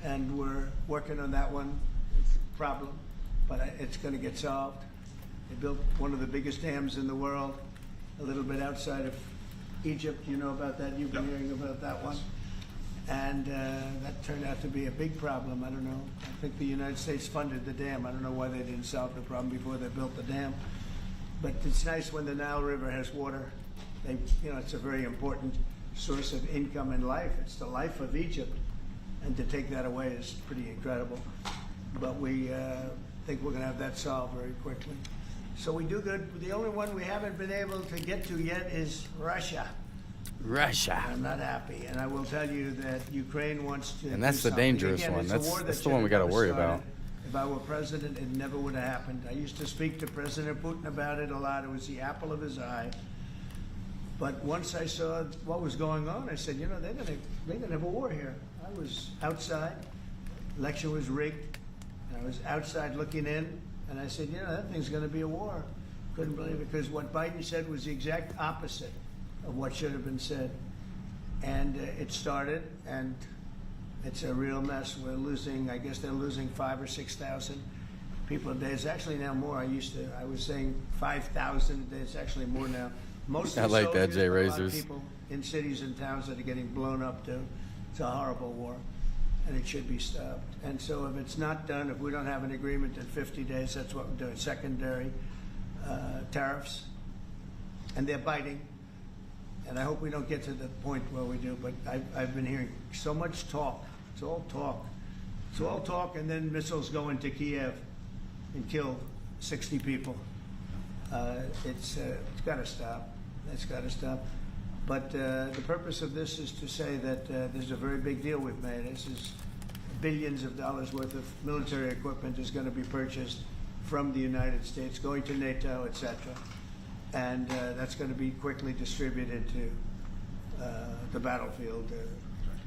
and we're working on that one. It's a problem, but it's going to get solved. They built one of the biggest dams in the world, a little bit outside of Egypt. You know about that? You've been hearing about that one. And that turned out to be a big problem. I don't know. I think the United States funded the dam. I don't know why they didn't solve the problem before they built the dam. But it's nice when the Nile River has water. It's a very important source of income and life. It's the life of Egypt. And to take that away is pretty incredible. But we think we're going to have that solved very quickly. So we do good. The only one we haven't been able to get to yet is Russia. Russia. I'm not happy, and I will tell you that Ukraine wants to. And that's the dangerous one. That's the one we got to worry about. If I were president, it never would have happened. I used to speak to President Putin about it a lot. It was the apple of his eye. But once I saw what was going on, I said, they're gonna have a war here. I was outside. Election was rigged. And I was outside looking in, and I said, that thing's going to be a war. Couldn't believe it, because what Biden said was the exact opposite of what should have been said. And it started, and it's a real mess. We're losing, I guess they're losing 5,000 or 6,000 people a day. It's actually now more. I was saying 5,000 a day. It's actually more now. Most of the like that, soldiers, Jay a lot of Razors. people in cities and towns that are getting blown up too. It's a horrible war, and it should be stopped. And so if it's not done, if we don't have an agreement in 50 days, that's what we're doing. Secondary tariffs, and they're biting. And I hope we don't get to the point where we do, but I've been hearing so much talk. It's all talk. It's all talk, and then missiles go into Kiev and kill 60 people. It's got to stop. It's got to stop. But the purpose of this is to say that there's a very big deal we've made. This is billions of dollars worth of military equipment is going to be purchased from the United States, going to NATO, etc. And that's going to be quickly distributed to the battlefield.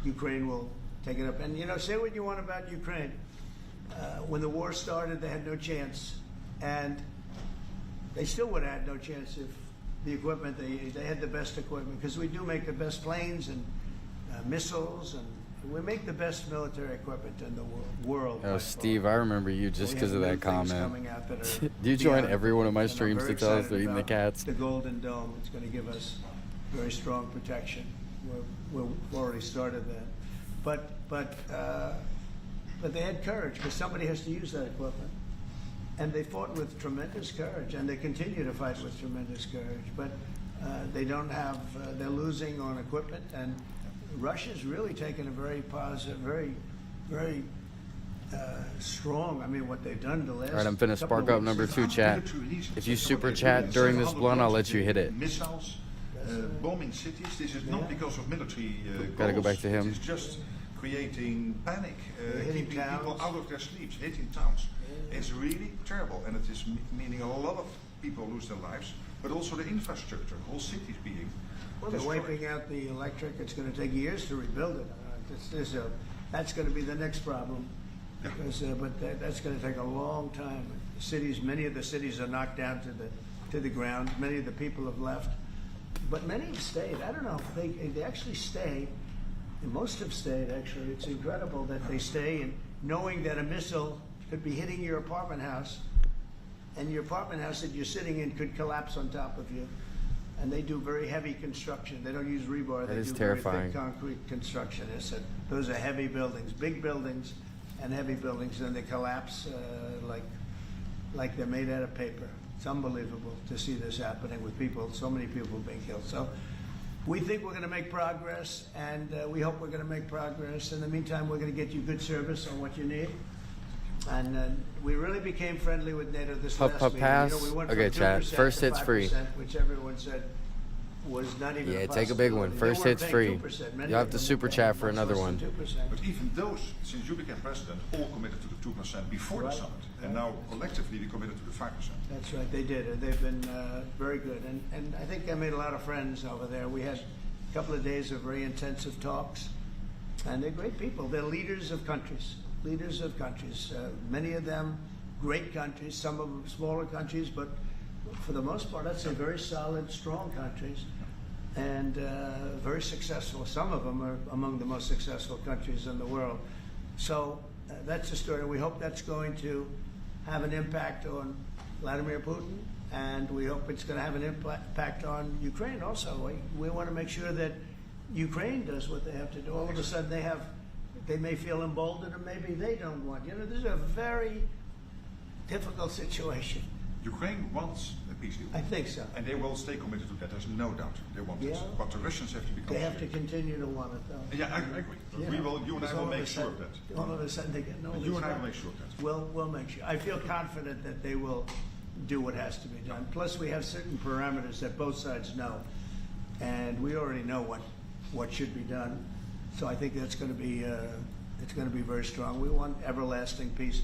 Ukraine will take it up. And, say what you want about Ukraine. When the war started, they had no chance. And they still would have had no chance if the equipment, they had the best equipment. Because we do make the best planes and missiles, and we make the best military equipment in the world. Oh, Steve, I remember you just because of that comment. Do you join beyond, every one of my and I'm streams very to tell us excited they're eating the about cats? The Golden Dome. It's going to give us very strong protection. We've already started that. But they had courage, because somebody has to use that equipment. And they fought with tremendous courage, and they continue to fight with tremendous courage. But they don't have, they're losing on equipment, and Russia's really taken a very positive, very strong. I mean, what they've done the last. All right, I'm finna spark up number 2 chat. If you super chat during this blunt, I'll let you hit it. Missiles, bombing cities. This is not because of military Gotta go goals. back to him. It's just creating panic, hitting keeping people towns. out of their sleeps, hitting towns. It's really terrible, and it is meaning a lot of people lose their lives, but also the infrastructure, whole cities being Well, they're destroyed. wiping out the electric. It's going to take years to rebuild it. That's going to be the next problem. Yeah. Because, but that's going to take a long time. Many of the cities are knocked down to the ground. Many of the people have left, but many have stayed. I don't know if they actually stay. And most have stayed. Actually, it's incredible that they stay, and knowing that a missile could be hitting your apartment house, and your apartment house that you're sitting in could collapse on top of you. And they do very heavy construction. They don't use rebar. That They is do terrifying. very thick concrete construction. Those are heavy buildings, big buildings, and heavy buildings, and they collapse like they're made out of paper. It's unbelievable to see this happening with people, so many people being killed. So we think we're going to make progress, and we hope we're going to make progress. In the meantime, we're going to get you good service on what you need. And we really became friendly with NATO this Pup, last pup, meeting. pass. We went Okay, from chat. 2% First to hit's free. 5%, which everyone said was not even Yeah, a take a big one. possibility. First They weren't hit's paying free. 2%. Many You'll have of to them super were chat paying for much another less one. than 2%. But even those, since you became president, all committed to the 2% before Right. the summit, and now collectively we committed to the 5%. That's right, they did. They've been very good. And I think I made a lot of friends over there. We had a couple of days of very intensive talks. And they're great people. They're leaders of countries. Many of them great countries, some of them smaller countries, but for the most part, I'd say very solid, strong countries. And very successful. Some of them are among the most successful countries in the world. So that's the story. We hope that's going to have an impact on Vladimir Putin, and we hope it's going to have an impact on Ukraine also. We want to make sure that Ukraine does what they have to do. All of a sudden they may feel emboldened, or maybe they don't want. This is a very difficult situation. Ukraine wants a peace deal. I think so. And they will stay committed to that. There's no doubt they want it. But the Russians have to become. They have to continue to want it, though. Yeah, I agree. We will. You and I will make sure of that. All of a sudden they get no. You and I will make sure of that. We'll make sure. I feel confident that they will do what has to be done. Plus, we have certain parameters that both sides know, and we already know what should be done. So I think that's going to be it's going to be very strong. We want everlasting peace.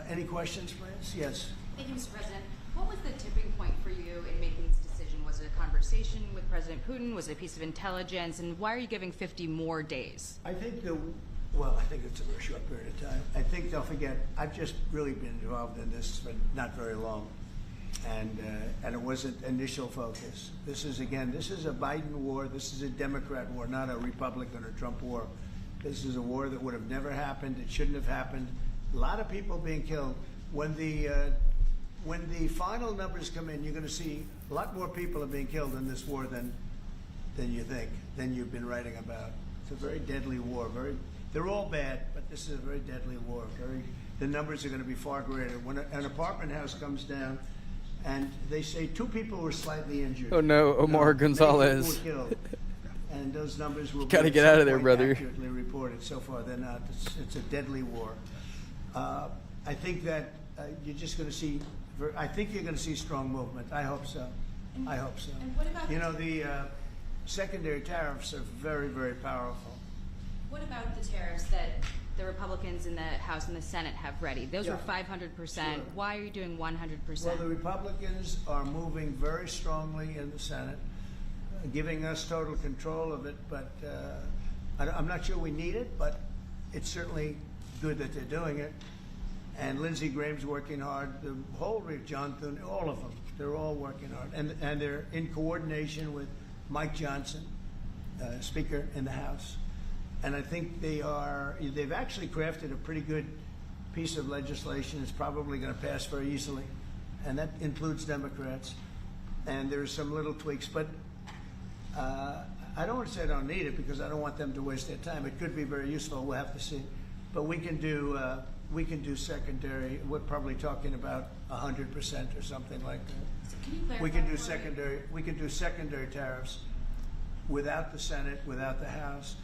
Any questions, France? Yes. Thank you, Mr. President. What was the tipping point for you in making this decision? Was it a conversation with President Putin? Was it a piece of intelligence? And why are you giving 50 more days? I think I think it's a very short period of time. I think they'll forget. I've just really been involved in this for not very long, and it wasn't initial focus. This is a Biden war. This is a Democrat war, not a Republican or Trump war. This is a war that would have never happened. It shouldn't have happened. A lot of people being killed. When the final numbers come in, you're going to see a lot more people are being killed in this war than you think, than you've been writing about. It's a very deadly war. They're all bad, but this is a very deadly war. The numbers are going to be far greater. When an apartment house comes down, and they say 2 people were slightly injured. Oh no, Omar Gonzalez. Many people were killed. And those numbers will Gotta be get out of there, brother. accurately reported. So far, they're not. It's a deadly war. I think that you're just going to see. I think you're going to see strong movement. I hope so. I hope so. And what about the secondary tariffs are very, very powerful. What about the tariffs that the Republicans in the House and the Senate have ready? Those were 500%. Sure. Why are you doing 100%? Well, the Republicans are moving very strongly in the Senate, giving us total control of it. But I'm not sure we need it, but it's certainly good that they're doing it. And Lindsey Graham's working hard. The whole John Thune, all of them, they're all working hard, and they're in coordination with Mike Johnson, Speaker in the House. And I think they've actually crafted a pretty good piece of legislation. It's probably going to pass very easily, and that includes Democrats. And there's some little tweaks, but I don't want to say I don't need it because I don't want them to waste their time. It could be very useful. We'll have to see. But we can do secondary. We're probably talking about 100% or something like that. So can you clarify We can do for me? secondary. We can do secondary tariffs without the Senate, without the House.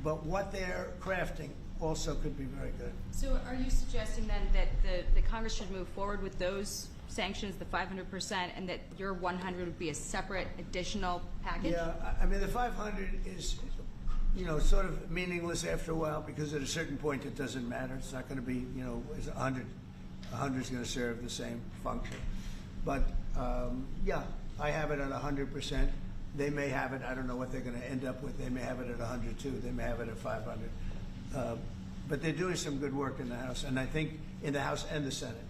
But what they're crafting also could be very good. So are you suggesting then that the Congress should move forward with those sanctions, the 500%, and that your 100 would be a separate additional package? Yeah, I mean the 500 is, sort of meaningless after a while because at a certain point it doesn't matter. It's not going to be, it's 100. 100 is going to serve the same function. But I have it at 100%. They may have it. I don't know what they're going to end up with. They may have it at 100 too. They may have it at 500. But they're doing some good work in the House, and I think in the House and the Senate.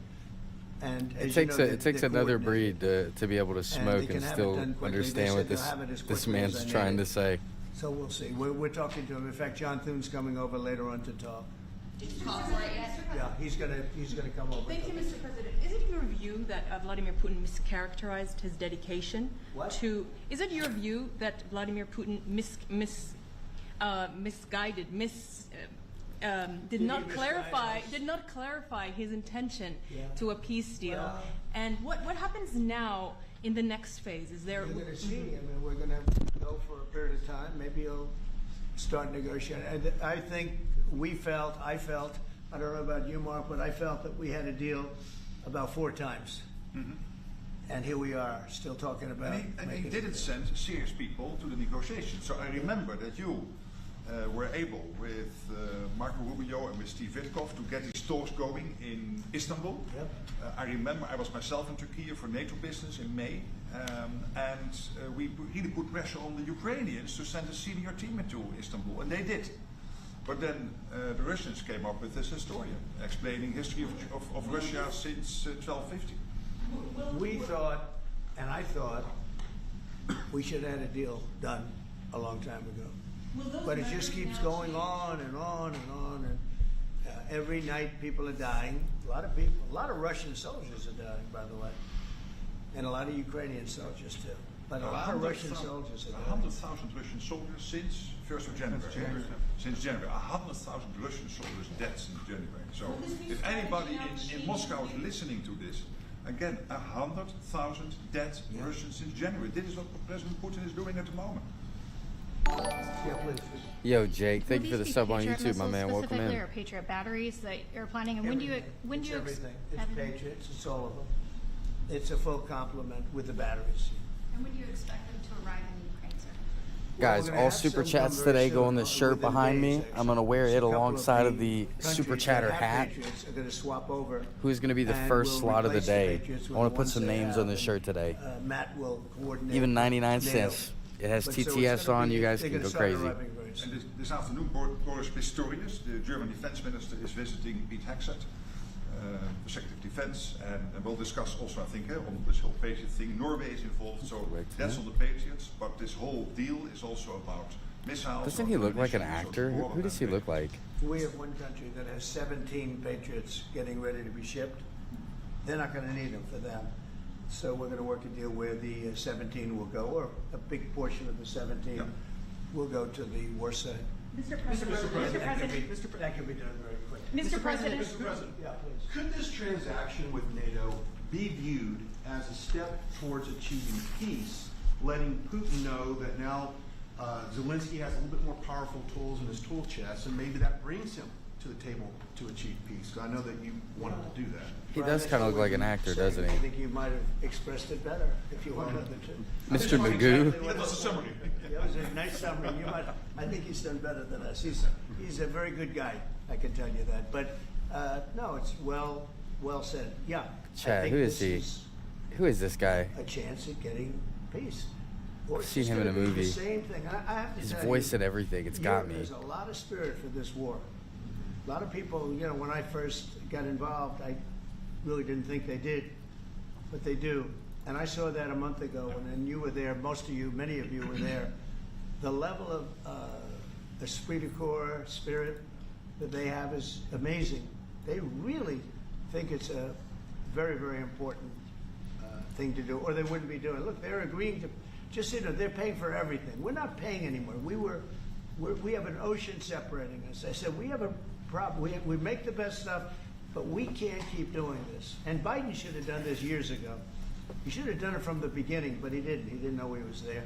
And It takes another breed to be able to smoke and still understand what this man's trying to say. So we'll see. We're talking to him. In fact, John Thune's coming over later on to talk. Did you call for it yet? Yeah, he's gonna come over. Thank you, Mr. President. Is it your view that Vladimir Putin mischaracterized his dedication to? Is it your view that Vladimir Putin misguided, did not clarify his intention to a peace deal? Well, and what happens now in the next phase? Is there? We're going to see. I mean, we're going to go for a period of time. Maybe he'll start negotiating. And I think I felt, I don't know about you, Mark, but I felt that we had a deal about 4 times. Mm-hmm. And here we are, still talking about. And he didn't send serious people to the negotiations. So I remember that you were able, with Marco Rubio and with Steve Witkoff, to get these talks going in Istanbul. Yep. I remember I was myself in Turkey for NATO business in May, and we really put pressure on the Ukrainians to send a senior team into Istanbul, and they did. But then the Russians came up with this historian explaining history of Russia since 1250. We thought, and I thought, we should have had a deal done a long time ago. But it just keeps going on and on and on. And every night people are dying. A lot of people, a lot of Russian soldiers are dying, by the way, and a lot of Ukrainian soldiers too. But a lot of Russian soldiers are dying. 100,000 Russian soldiers since 1st of January. Since January, 100,000 Russian soldiers dead since January. So if anybody in Moscow is listening to this, again, 100,000 dead Russians since January. This is what President Putin is doing at the moment. Yeah, please. Yo, Jake, thank you for the Will these be sub on Patriot YouTube, my missiles man. Welcome specifically, in. or Patriot batteries that you're planning? And when do you It's everything. It's have them? Patriots. It's all of them. It's a full complement with the batteries. And when do you expect them to arrive in Ukraine, sir? Guys, we're gonna all have super some chats come very today. Go soon, on this shirt within behind days, me. actually. I'm gonna wear So it a couple alongside of the countries super that chatter have hat. Patriots are going to swap over. Who's gonna be the and first we'll slot of the replace day? Patriots I with want to the put ones some they names have, on this and, shirt today. Matt will coordinate. Even 99 NATO. cents. It has But so it's TTS gonna on. be- You guys they're can gonna go start crazy. arriving very soon. And this afternoon, Boris Pistorius, the German defense minister, is visiting Pete Hegseth, the Secretary of Defense, and we'll discuss also, I think, on this whole Patriot thing. Norway is involved, so Correct, that's yeah. on the Patriots, but this whole deal is also about missiles. Doesn't he look like an ammunition, so actor? all of Who does he that. look like? We have one country that has 17 Patriots getting ready to be shipped. They're not going to need them for them. So we're going to work a deal where the 17 will go, or a big portion of the 17 Yeah. will go to the war side. Mr. President, That can be done very quickly. Mr. President, Mr. President, Yeah, please. could this transaction with NATO be viewed as a step towards achieving peace, letting Putin know that now Zelensky has a little bit more powerful tools in his tool chest, and maybe that brings him to the table to achieve peace? 'Cause I know that you wanted to do that. He does kind of look like an actor, doesn't I he? think you might have expressed it better if you wanted to. Mr. Magoo. That was a summary. That was a nice summary. I think he's done better than us. He's a very good guy. I can tell you that. But no, it's well said. Yeah. I Chad, think who is this he? Who is this guy? a chance at getting peace. Or I've it's seen just him in gonna a be movie. The same thing. I have to His tell voice you, and everything. It's got me. There's a lot of spirit for this war. A lot of people, when I first got involved, I really didn't think they did, but they do. And I saw that a month ago, and you were there. Most of you, many of you were there. The level of esprit de corps, spirit that they have is amazing. They really think it's a very, very important thing to do, or they wouldn't be doing it. Look, they're agreeing to, they're paying for everything. We're not paying anymore. We have an ocean separating us. I said, we have a problem. We make the best stuff, but we can't keep doing this. And Biden should have done this years ago. He should have done it from the beginning, but he didn't. He didn't know he was there.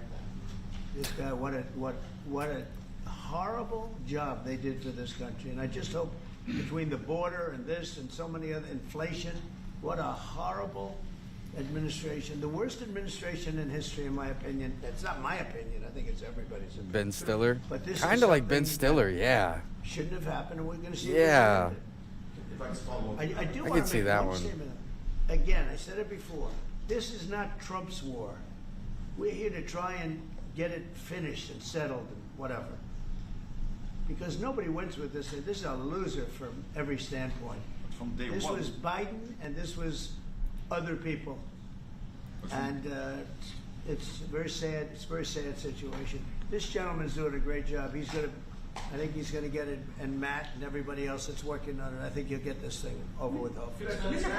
This guy, what a horrible job they did for this country. And I just hope between the border and this and so many other inflation, what a horrible administration. The worst administration in history, in my opinion. That's not my opinion. I think it's everybody's opinion. Ben Stiller? But this is Kind of like Ben something Stiller, that yeah. shouldn't have happened, and we're going to see. Yeah. If I can follow up. I do I want could to see make that one one. statement. Again, I said it before. This is not Trump's war. We're here to try and get it finished and settled and whatever. Because nobody wins with this. This is a loser from every standpoint. From day This one. was Biden, and this was other people. And it's very sad. It's a very sad situation. This gentleman's doing a great job. I think he's going to get it, and Matt and everybody else that's working on it. I think you'll get this thing over with. Hopefully. Mr.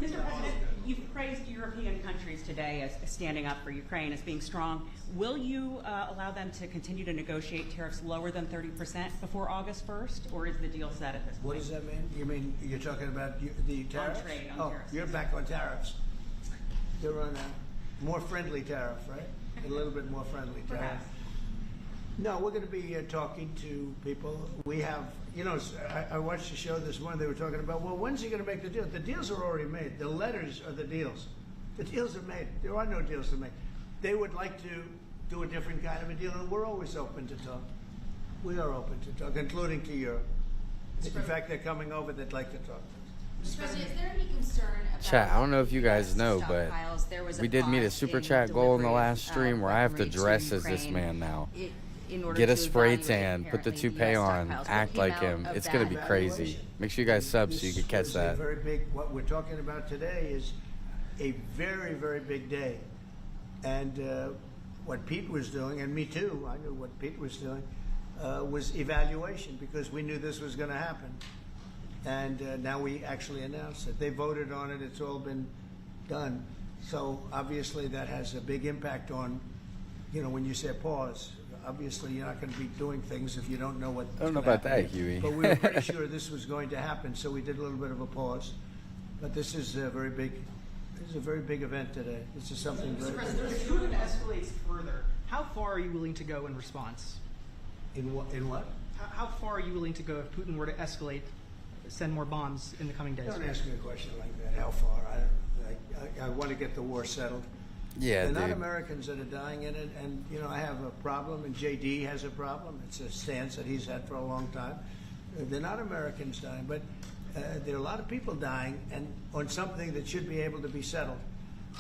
President, you've praised European countries today as standing up for Ukraine, as being strong. Will you allow them to continue to negotiate tariffs lower than 30% before August 1st, or is the deal set at this point? What does that mean? You mean you're talking about the tariffs? trade, on oh, tariffs. You're back on tariffs. You're on a more friendly tariff, right? A little bit more friendly tariff. Perhaps. No, we're going to be talking to people. We have, I watched the show this morning. They were talking about, well, when's he going to make the deal? The deals are already made. The letters are the deals. The deals are made. There are no deals to make. They would like to do a different kind of a deal, and we're always open to talk. We are open to talk, including to Europe. In fact, they're coming over. They'd like to talk to us. Mr. President, is there any concern about Chat, I don't know if you guys know, but stockpiles? There was a we did meet a pause super in chat goal in the delivery last of stream where I have to weaponry dress as this Ukraine man now. In order Get a to spray evaluate, tan, put the apparently, toupee US on, stockpiles. What act came like out him. of It's going to that be crazy. Evaluation. Make sure you guys sub so you can catch This is that. a very big, what we're talking about today is a very, very big day. And what Pete was doing, and me too, I knew what Pete was doing, was evaluation, because we knew this was going to happen. And now we actually announced it. They voted on it. It's all been done. So obviously that has a big impact on, when you say pause, obviously you're not going to be doing things if you don't know what. I don't know about that, Huey. But we were pretty sure this was going to happen, so we did a little bit of a pause. But this is a very big event today. This is something very Mr. President, if Putin escalates further, how far are you willing to go in response? In what? How far are you willing to go if Putin were to escalate, send more bombs in the coming days? Don't ask me a question like that. How far? I want to get the war settled. Yeah, They're not dude. Americans that are dying in it, and I have a problem, and JD has a problem. It's a stance that he's had for a long time. They're not Americans dying, but there are a lot of people dying, and on something that should be able to be settled,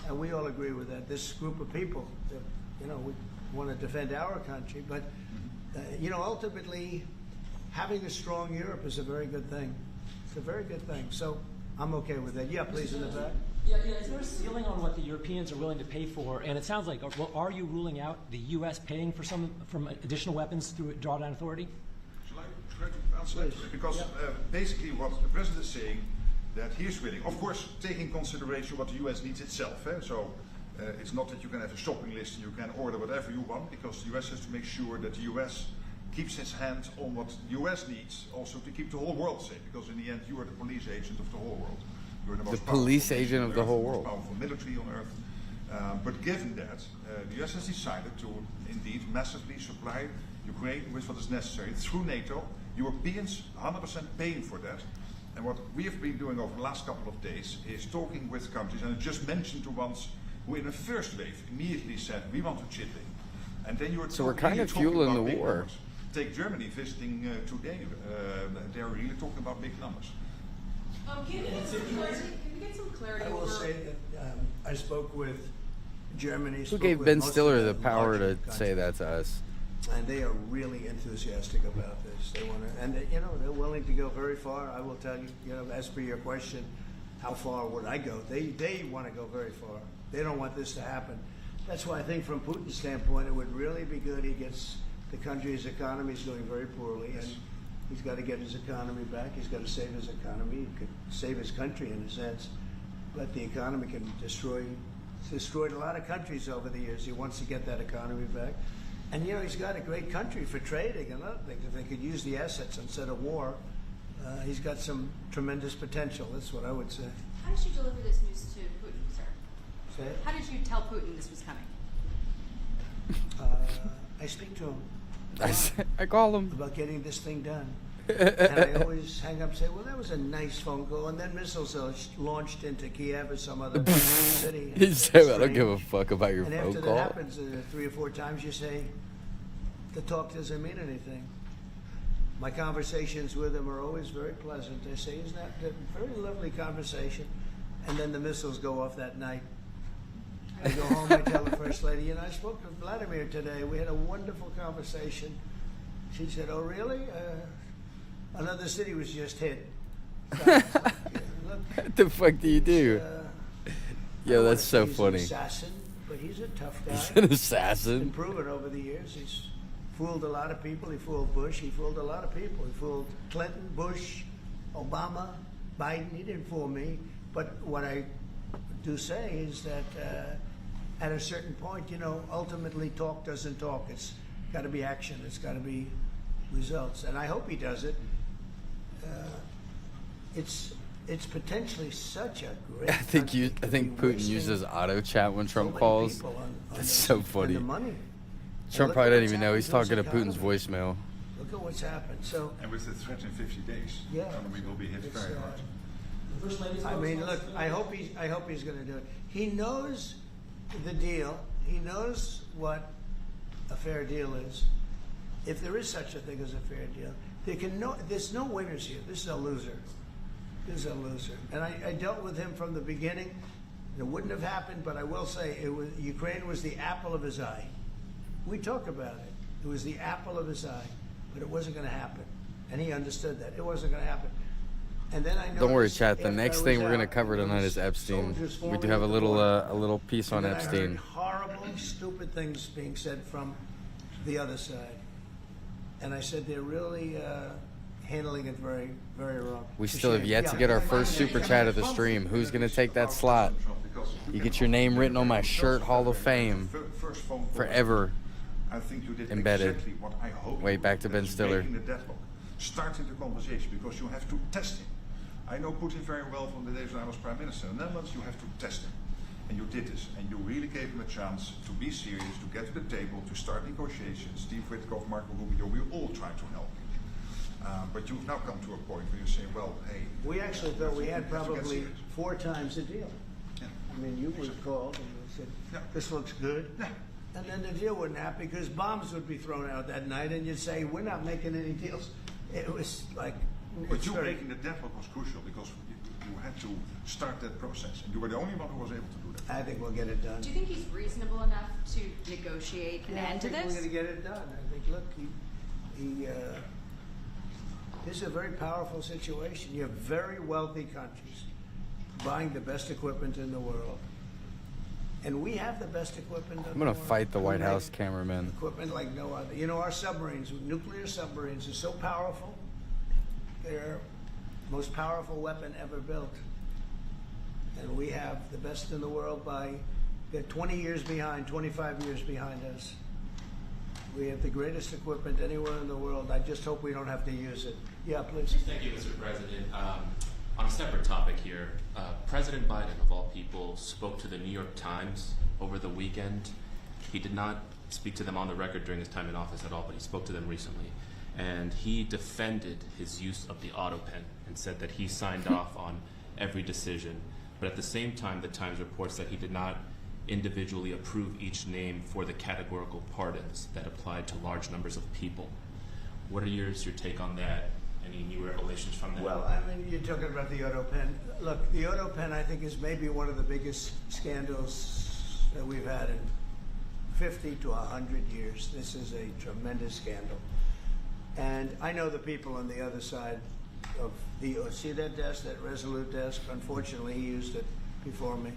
and we all agree with that. This group of people, we want to defend our country, but ultimately, having a strong Europe is a very good thing. It's a very good thing. So I'm okay with that. Yeah, please, in the back. Yeah, is there a ceiling on what the Europeans are willing to pay for? And it sounds like, are you ruling out the U.S. paying for from additional weapons through drawdown authority? Shall I try to answer that? Because basically what the president is saying, that he is willing, of course, taking into consideration what the U.S. needs itself. So it's not that you can have a shopping list and you can order whatever you want, because the U.S. has to make sure that the U.S. keeps its hand on what the U.S. needs, also to keep the whole world safe, because in the end you are the police agent of the whole world. You're the most police powerful agent nation of the on whole Earth, world. most powerful military on Earth. But given that, the U.S. has decided to indeed massively supply Ukraine with what is necessary through NATO. Europeans 100% paying for that. And what we have been doing over the last couple of days is talking with countries, and I just mentioned the ones who in the first wave immediately said, we want to chip in. And then you're So we're talking- kind of talking fueling about the big war. numbers. Take Germany visiting today. They're really talking about big numbers. Can we get some clarity? I will over- say that I spoke with Germany. Who spoke gave with Ben most of Stiller the power larger to say countries, that to us? and they are really enthusiastic about this. They want to, and they're willing to go very far. I will tell you, as per your question, how far would I go? They want to go very far. They don't want this to happen. That's why I think, from Putin's standpoint, it would really be good. He gets the country's economy is doing very poorly, and he's got to get his economy back. He's got to save his economy. He could save his country in a sense, but the economy can destroyed a lot of countries over the years. He wants to get that economy back. And he's got a great country for trading and other things. If they could use the assets instead of war, he's got some tremendous potential. That's what I would say. How did you deliver this news to Putin, sir? Say it? How did you tell Putin this was coming? I speak to him I call him. about getting this thing done. And I always hang up and say, well, that was a nice phone call. And then missiles are launched into Kiev or some other city. He said, I don't give a fuck about your And phone after call. that happens 3 or 4 times, you say, the talk doesn't mean anything. My conversations with him are always very pleasant. I say, isn't that a very lovely conversation? And then the missiles go off that night. I go home, I tell the First Lady, I spoke to Vladimir today. We had a wonderful conversation. She said, oh, really? Another city was just hit. So I was like, look, What the fuck do you do? Yo, that's so he's funny. an assassin, but he's a tough guy. He's an Been assassin. proven over the years. He's fooled a lot of people. He fooled Bush. He fooled a lot of people. He fooled Clinton, Bush, Obama, Biden. He didn't fool me. But what I do say is that at a certain point, ultimately talk doesn't talk. It's got to be action. It's got to be results. And I hope he does it. It's potentially such a great. I think Putin uses auto chat when Trump calls. That's so funny. And the money. Trump look probably at doesn't what's even know. He's happened to talking to his Putin's economy. voicemail. Look at what's happened. So And with the threat in 50 days, Yeah. the economy will be hit It's, very hard. The First Lady's I mean, look. I hope he's going to do it. He knows the deal. He knows what a fair deal is. If there is such a thing as a fair deal, there's no winners here. This is a loser. This is a loser. And I dealt with him from the beginning. It wouldn't have happened, but I will say Ukraine was the apple of his eye. We talk about it. It was the apple of his eye, but it wasn't going to happen. And he understood that. It wasn't going to happen. And then I noticed, Don't worry, chat. The after next I thing was we're gonna out, cover there tonight was is Epstein. soldiers We do forming have a at the little border. a little piece on And then I Epstein. heard horrible, stupid things being said from the other side. And I said, they're really handling it very, very wrong. We It's a still have shame. yet to get our first super chat of the stream. Who's going to take that slot? You get your name written on my shirt, Hall of Fame, forever I think you did embedded. exactly what I hoped. Way back to Ben That's Stiller. breaking the deadlock, starting the conversation, because you have to test him. I know Putin very well from the days when I was Prime Minister in the Netherlands. You have to test him. And you did this, and you really gave him a chance to be serious, to get to the table, to start negotiations. Steve Witkoff, Marco Rubio, we all tried to help you. But you've now come to a point where you say, well, hey. We actually thought we had let's get probably serious. 4 times the deal. Yeah. I mean, you would have called and you said, Yeah. this looks good. Yeah. And then the deal wouldn't happen because bombs would be thrown out that night and you'd say, we're not making any deals. It was like, But it's you very- breaking the deadlock was crucial because you had to start that process. And you were the only one who was able to do that. I think we'll get it done. Do you think he's reasonable enough to negotiate an end to I think this? we're going to get it done. I think, look, this is a very powerful situation. You have very wealthy countries buying the best equipment in the world. And we have the best equipment in the I'm world. going to fight the We White make House cameraman. equipment like no other. You know, our submarines, nuclear submarines, are so powerful. They're the most powerful weapon ever built. And we have the best in the world they're 20 years behind, 25 years behind us. We have the greatest equipment anywhere in the world. I just hope we don't have to use it. Yeah, please. Thank you, Mr. President. On a separate topic here, President Biden, of all people, spoke to the New York Times over the weekend. He did not speak to them on the record during his time in office at all, but he spoke to them recently. And he defended his use of the auto pen and said that he signed off on every decision. But at the same time, the Times reports that he did not individually approve each name for the categorical pardons that applied to large numbers of people. What are your take on that? Any new revelations from that? Well, I mean, you're talking about the auto pen. Look, the auto pen, I think, is maybe one of the biggest scandals that we've had in 50 to 100 years. This is a tremendous scandal. And I know the people on the other side of see that desk, that Resolute desk? Unfortunately, he used it before me.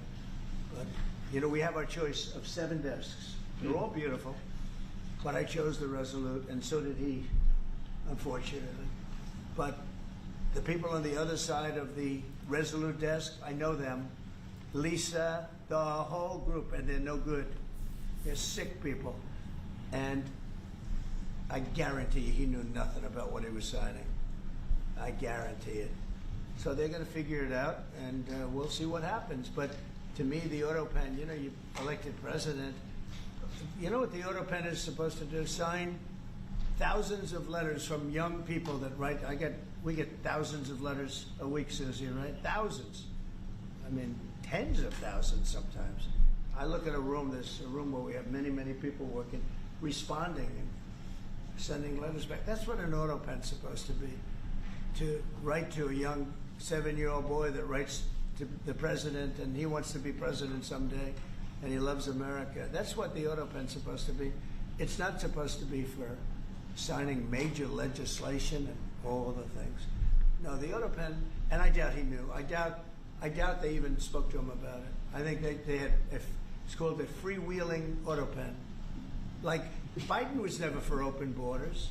But, you know, we have our choice of 7 desks. They're all beautiful, but I chose the Resolute, and so did he, unfortunately. But the people on the other side of the Resolute desk, I know them. Lisa, the whole group, and they're no good. They're sick people. And I guarantee you he knew nothing about what he was signing. I guarantee it. So they're going to figure it out, and we'll see what happens. But to me, the auto pen, you know, you elected president. You know what the auto pen is supposed to do? Sign thousands of letters from young people that write. We get thousands of letters a week, Susie, right? Thousands. I mean, tens of thousands sometimes. I look at a room, there's a room where we have many, many people working, responding and sending letters back. That's what an auto pen's supposed to be. To write to a young 7-year-old boy that writes to the president and he wants to be president someday and he loves America. That's what the auto pen's supposed to be. It's not supposed to be for signing major legislation and all the things. No, the auto pen, and I doubt he knew. I doubt they even spoke to him about it. I think they had, it's called a freewheeling auto pen. Like, Biden was never for open borders.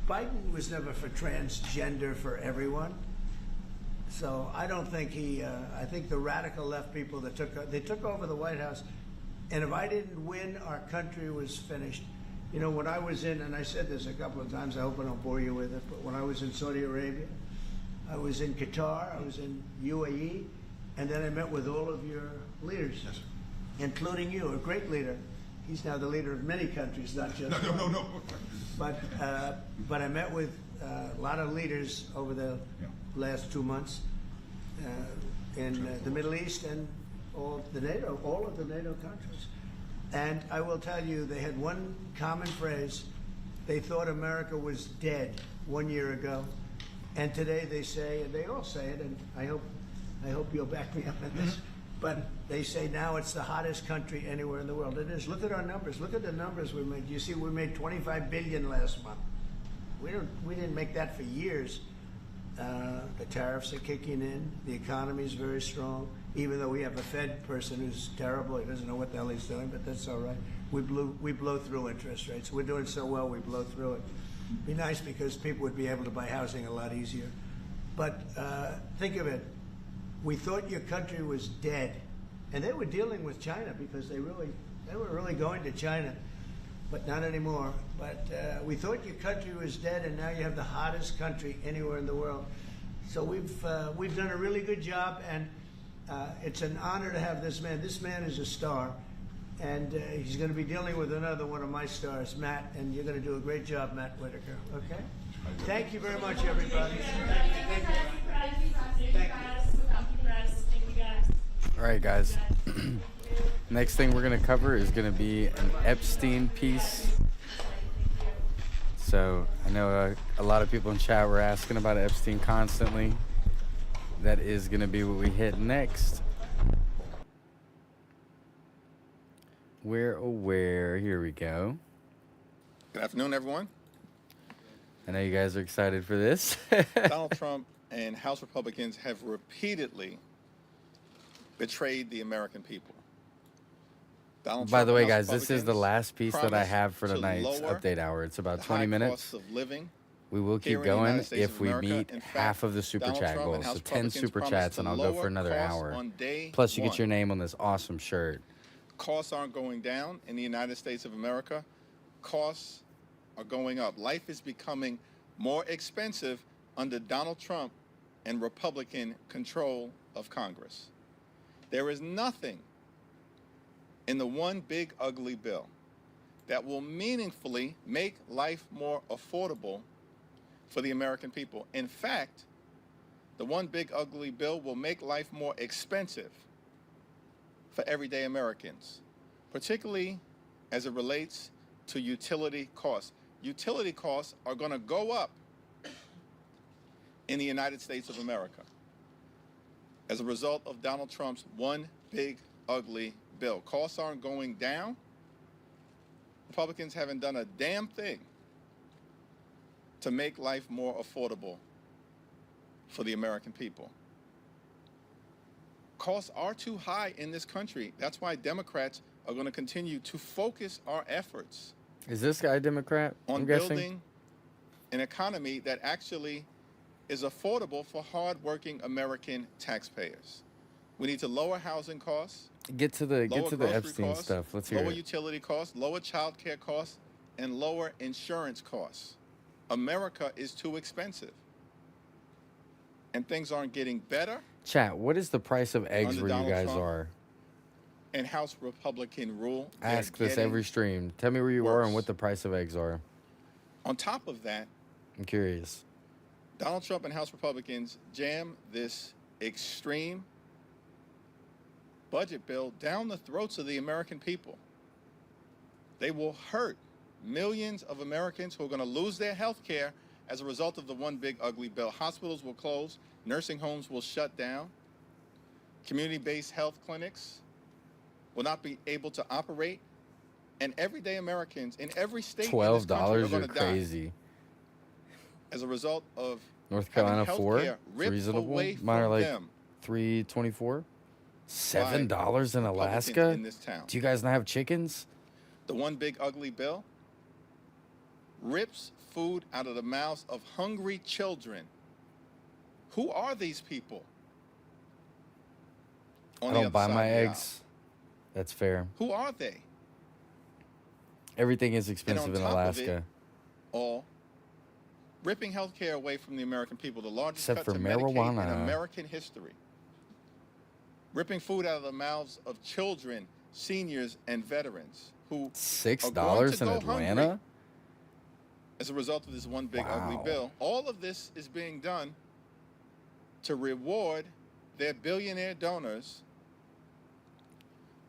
Biden was never for transgender for everyone. So I don't think I think the radical left people that took over the White House, and if I didn't win, our country was finished. You know, when I was in, and I said this a couple of times, I hope I don't bore you with it, but when I was in Saudi Arabia, I was in Qatar, I was in UAE, and then I met with all of your leaders, yes, including you, a great leader. He's now the leader of many countries, not just No. But I met with a lot of leaders over the last 2 months in the Middle East and all of the NATO countries. And I will tell you, they had one common phrase. They thought America was dead 1 year ago. And today they say, and they all say it, and I hope you'll back me up on this, but they say now it's the hottest country anywhere in the world. It is. Look at our numbers. Look at the numbers we made. You see, we made $25 billion last month. We didn't make that for years. The tariffs are kicking in. The economy is very strong. Even though we have a Fed person who's terrible, he doesn't know what the hell he's doing, but that's all right. We blow through interest rates. We're doing so well, we blow through it. be nice because people would be able to buy housing a lot easier. But think of it. We thought your country was dead. And they were dealing with China because they were really going to China, but not anymore. But we thought your country was dead, and now you have the hottest country anywhere in the world. So we've done a really good job, and it's an honor to have this man. This man is a star, and he's going to be dealing with another one of my stars, Matt, and you're going to do a great job, Matt Whitaker. Okay? Thank you very much, everybody. All right, guys. Next thing we're going to cover is going to be an Epstein piece. So I know a lot of people in chat were asking about Epstein constantly. That is going to be what we hit next. We're aware. Here we go. Good afternoon, everyone. I know you guys are excited for this. Donald Trump and House Republicans have repeatedly betrayed the American people. By the way, guys, this is the last piece that I have for tonight's update hour. It's about 20 minutes. We will keep going if we meet half of the super chat goals. So 10 super chats, and I'll go for another hour. Plus, you get your name on this awesome shirt. Costs aren't going down in the United States of America. Costs are going up. Life is becoming more expensive under Donald Trump and Republican control of Congress. There is nothing in the one big ugly bill that will meaningfully make life more affordable for the American people. In fact, the one big ugly bill will make life more expensive for everyday Americans, particularly as it relates to utility costs. Utility costs are going to go up in the United States of America as a result of Donald Trump's one big ugly bill. Costs aren't going down. Republicans haven't done a damn thing to make life more affordable for the American people. Costs are too high in this country. That's why Democrats are going to continue to focus our efforts. Is this guy a Democrat? On building an economy that actually is affordable for hardworking American taxpayers. We need to lower housing costs. Get to the Epstein costs, stuff. Let's hear lower it. utility costs, lower child care costs, and lower insurance costs. America is too expensive. And things aren't getting better. Chat, what is the price of eggs where Donald you guys Trump are? And House Republican rule. I ask this every stream. Tell me where you are and what the price of eggs are. On top of that, I'm curious. Donald Trump and House Republicans jam this extreme budget bill down the throats of the American people. They will hurt millions of Americans who are going to lose their health care as a result of the one big ugly bill. Hospitals will close, nursing homes will shut down, community-based health clinics will not be able to operate, and everyday Americans in every state $12 are crazy. As a result of North Carolina 4, it's reasonable. Mine are like $3.24. $7 in Alaska. In this town. Do you guys not have chickens? The one big ugly bill rips food out of the mouths of hungry children. Who are these people? I don't buy my eggs. That's fair. Who are they? Everything is expensive in Alaska. All ripping health care away from the American people, the largest Except cut for to Medicaid in marijuana. American history. Ripping food out of the mouths of children, seniors, and veterans who $6 in Atlanta? As a result of this one big ugly bill. All of this is being done to reward their billionaire donors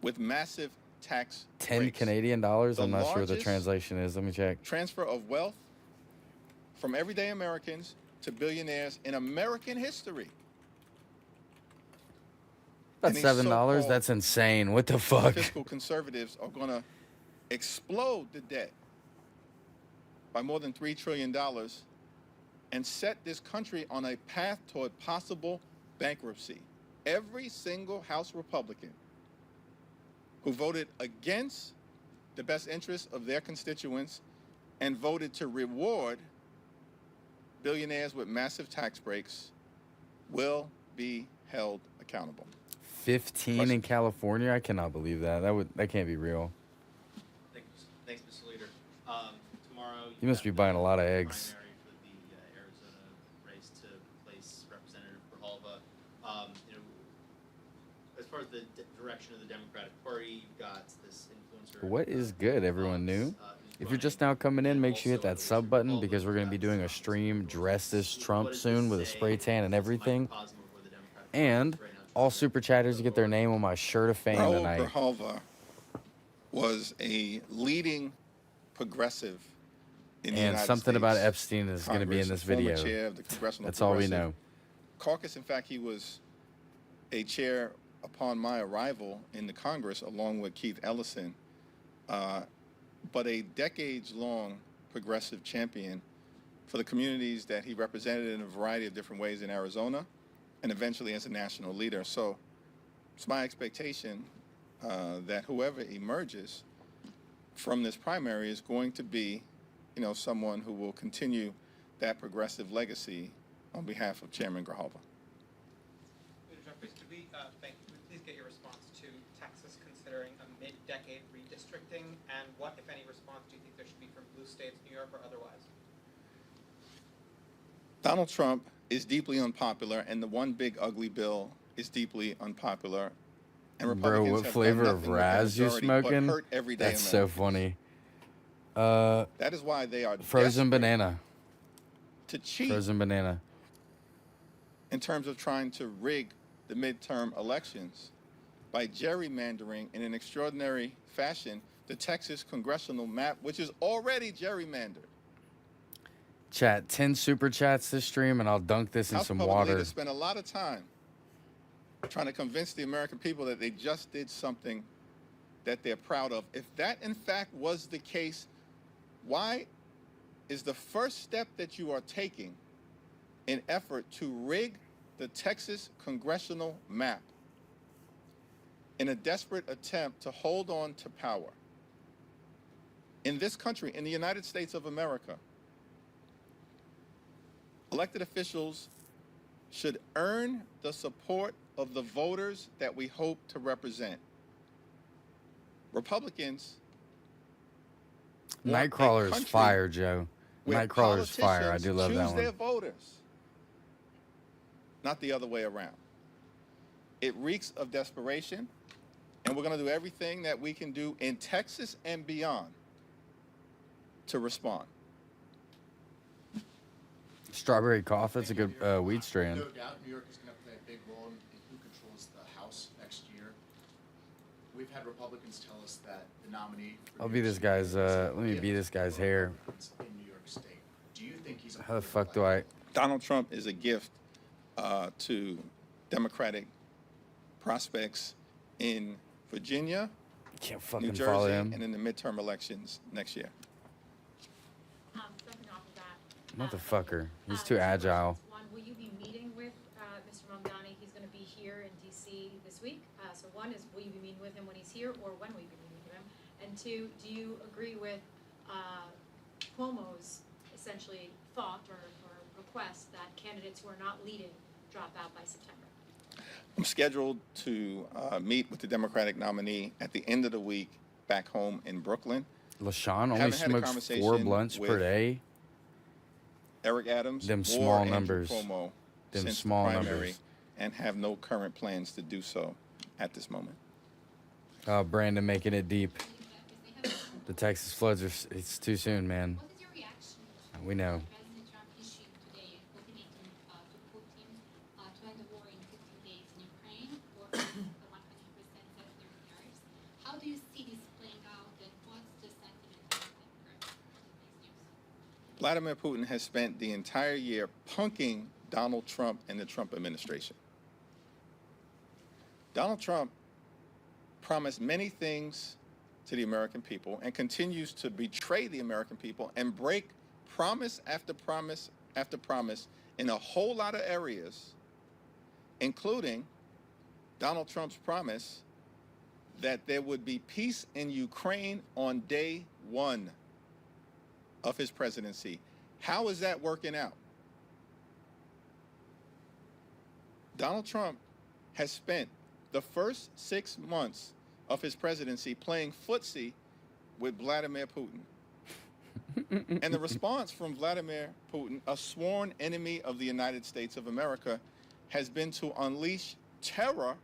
with massive tax 10 breaks. Canadian dollars? I'm not sure what the translation is. Let me check. Transfer of wealth from everyday Americans to billionaires in American history. That's $7. That's insane. What the fuck? Fiscal conservatives are going to explode the debt by more than $3 trillion and set this country on a path toward possible bankruptcy. Every single House Republican who voted against the best interests of their constituents and voted to reward billionaires with massive tax breaks will be held accountable. 15 in California? I cannot believe that. That can't be real. Thanks, Mr. Leader. Tomorrow You must be buying a lot of eggs. primary for the Arizona race to replace Representative Grijalva. As far as the direction of the Democratic Party, you've got this influencer. What is good, everyone new? If you're just now coming in, make sure you hit that sub button because we're going to be doing a stream dressed as Trump soon with a spray tan and everything. And all super chatters get their name on my shirt of fame Raul tonight. Grijalva was a leading progressive in the And United something States about Epstein is going to be in Congress, this a former video. chair of the Congressional That's all we Progressive know. Caucus. In fact, he was a chair upon my arrival in the Congress along with Keith Ellison, but a decades-long progressive champion for the communities that he represented in a variety of different ways in Arizona and eventually as a national leader. So it's my expectation that whoever emerges from this primary is going to be, someone who will continue that progressive legacy on behalf of Chairman Grijalva. Jeffries, could we please get your response to Texas considering a mid-decade redistricting, and what, if any, response do you think there should be from blue states, New York, or otherwise? Donald Trump is deeply unpopular, and the one big ugly bill is deeply unpopular. And Bro, Republicans what have flavor done of nothing with the Raz you majority but smoking? hurt everyday That's so Americans. funny. That is why they are Frozen desperate banana. to cheat Frozen banana. in terms of trying to rig the midterm elections by gerrymandering in an extraordinary fashion the Texas congressional map, which is already gerrymandered. Chat 10 super chats this stream, and I'll dunk this in House some Public water. Leaders spend a lot of time trying to convince the American people that they just did something that they're proud of. If that, in fact, was the case, why is the first step that you are taking an effort to rig the Texas congressional map in a desperate attempt to hold on to power? In this country, in the United States of America, elected officials should earn the support of the voters that we hope to represent. Republicans want a Nightcrawler is country fire, Joe. where Nightcrawler is fire. I do love choose that their one. voters, not the other way around. It reeks of desperation, and we're going to do everything that we can do in Texas and beyond to respond. Strawberry cough, that's a good weed strain. No doubt New York is going to play a big role in who controls the House next year. We've had Republicans tell us that the nominee for I'll New be York this State guy's, is a let me gift be this guy's for hair. Republicans in New York State. Do you think he's a How the political fuck do I? Donald Trump is a gift to Democratic prospects in Virginia, Can't New fucking follow Jersey, him. and in the midterm elections next year. Stepping off of that, Motherfucker. He's too agile. one, will you be meeting with Mr. Mamdani? He's going to be here in D.C. this week. So one is, will you be meeting with him when he's here, or when will you be meeting with him? And two, do you agree with Cuomo's essentially thought or request that candidates who are not leading drop out by September? I'm scheduled to meet with the Democratic nominee at the end of the week back home in Brooklyn. LaShawn only Haven't had a smokes 4 conversation blunts per with day. Eric Adams Them or small Andrew numbers. Cuomo Them since small the primary, numbers. and have no current plans to do so at this moment. Brandon making it deep. The Texas floods are, it's too soon, man. What is your reaction We know. President Trump issued today an ultimatum to Putin to end the war in 15 days in Ukraine or the 100% secondary tariffs? How do you see this playing out, and what's the sentiment of the press in these news? Vladimir Putin has spent the entire year punking Donald Trump and the Trump administration. Donald Trump promised many things to the American people and continues to betray the American people and break promise after promise after promise in a whole lot of areas, including Donald Trump's promise that there would be peace in Ukraine on day one of his presidency. How is that working out? Donald Trump has spent the first 6 months of his presidency playing footsie with Vladimir Putin. And the response from Vladimir Putin, a sworn enemy of the United States of America, has been to unleash terror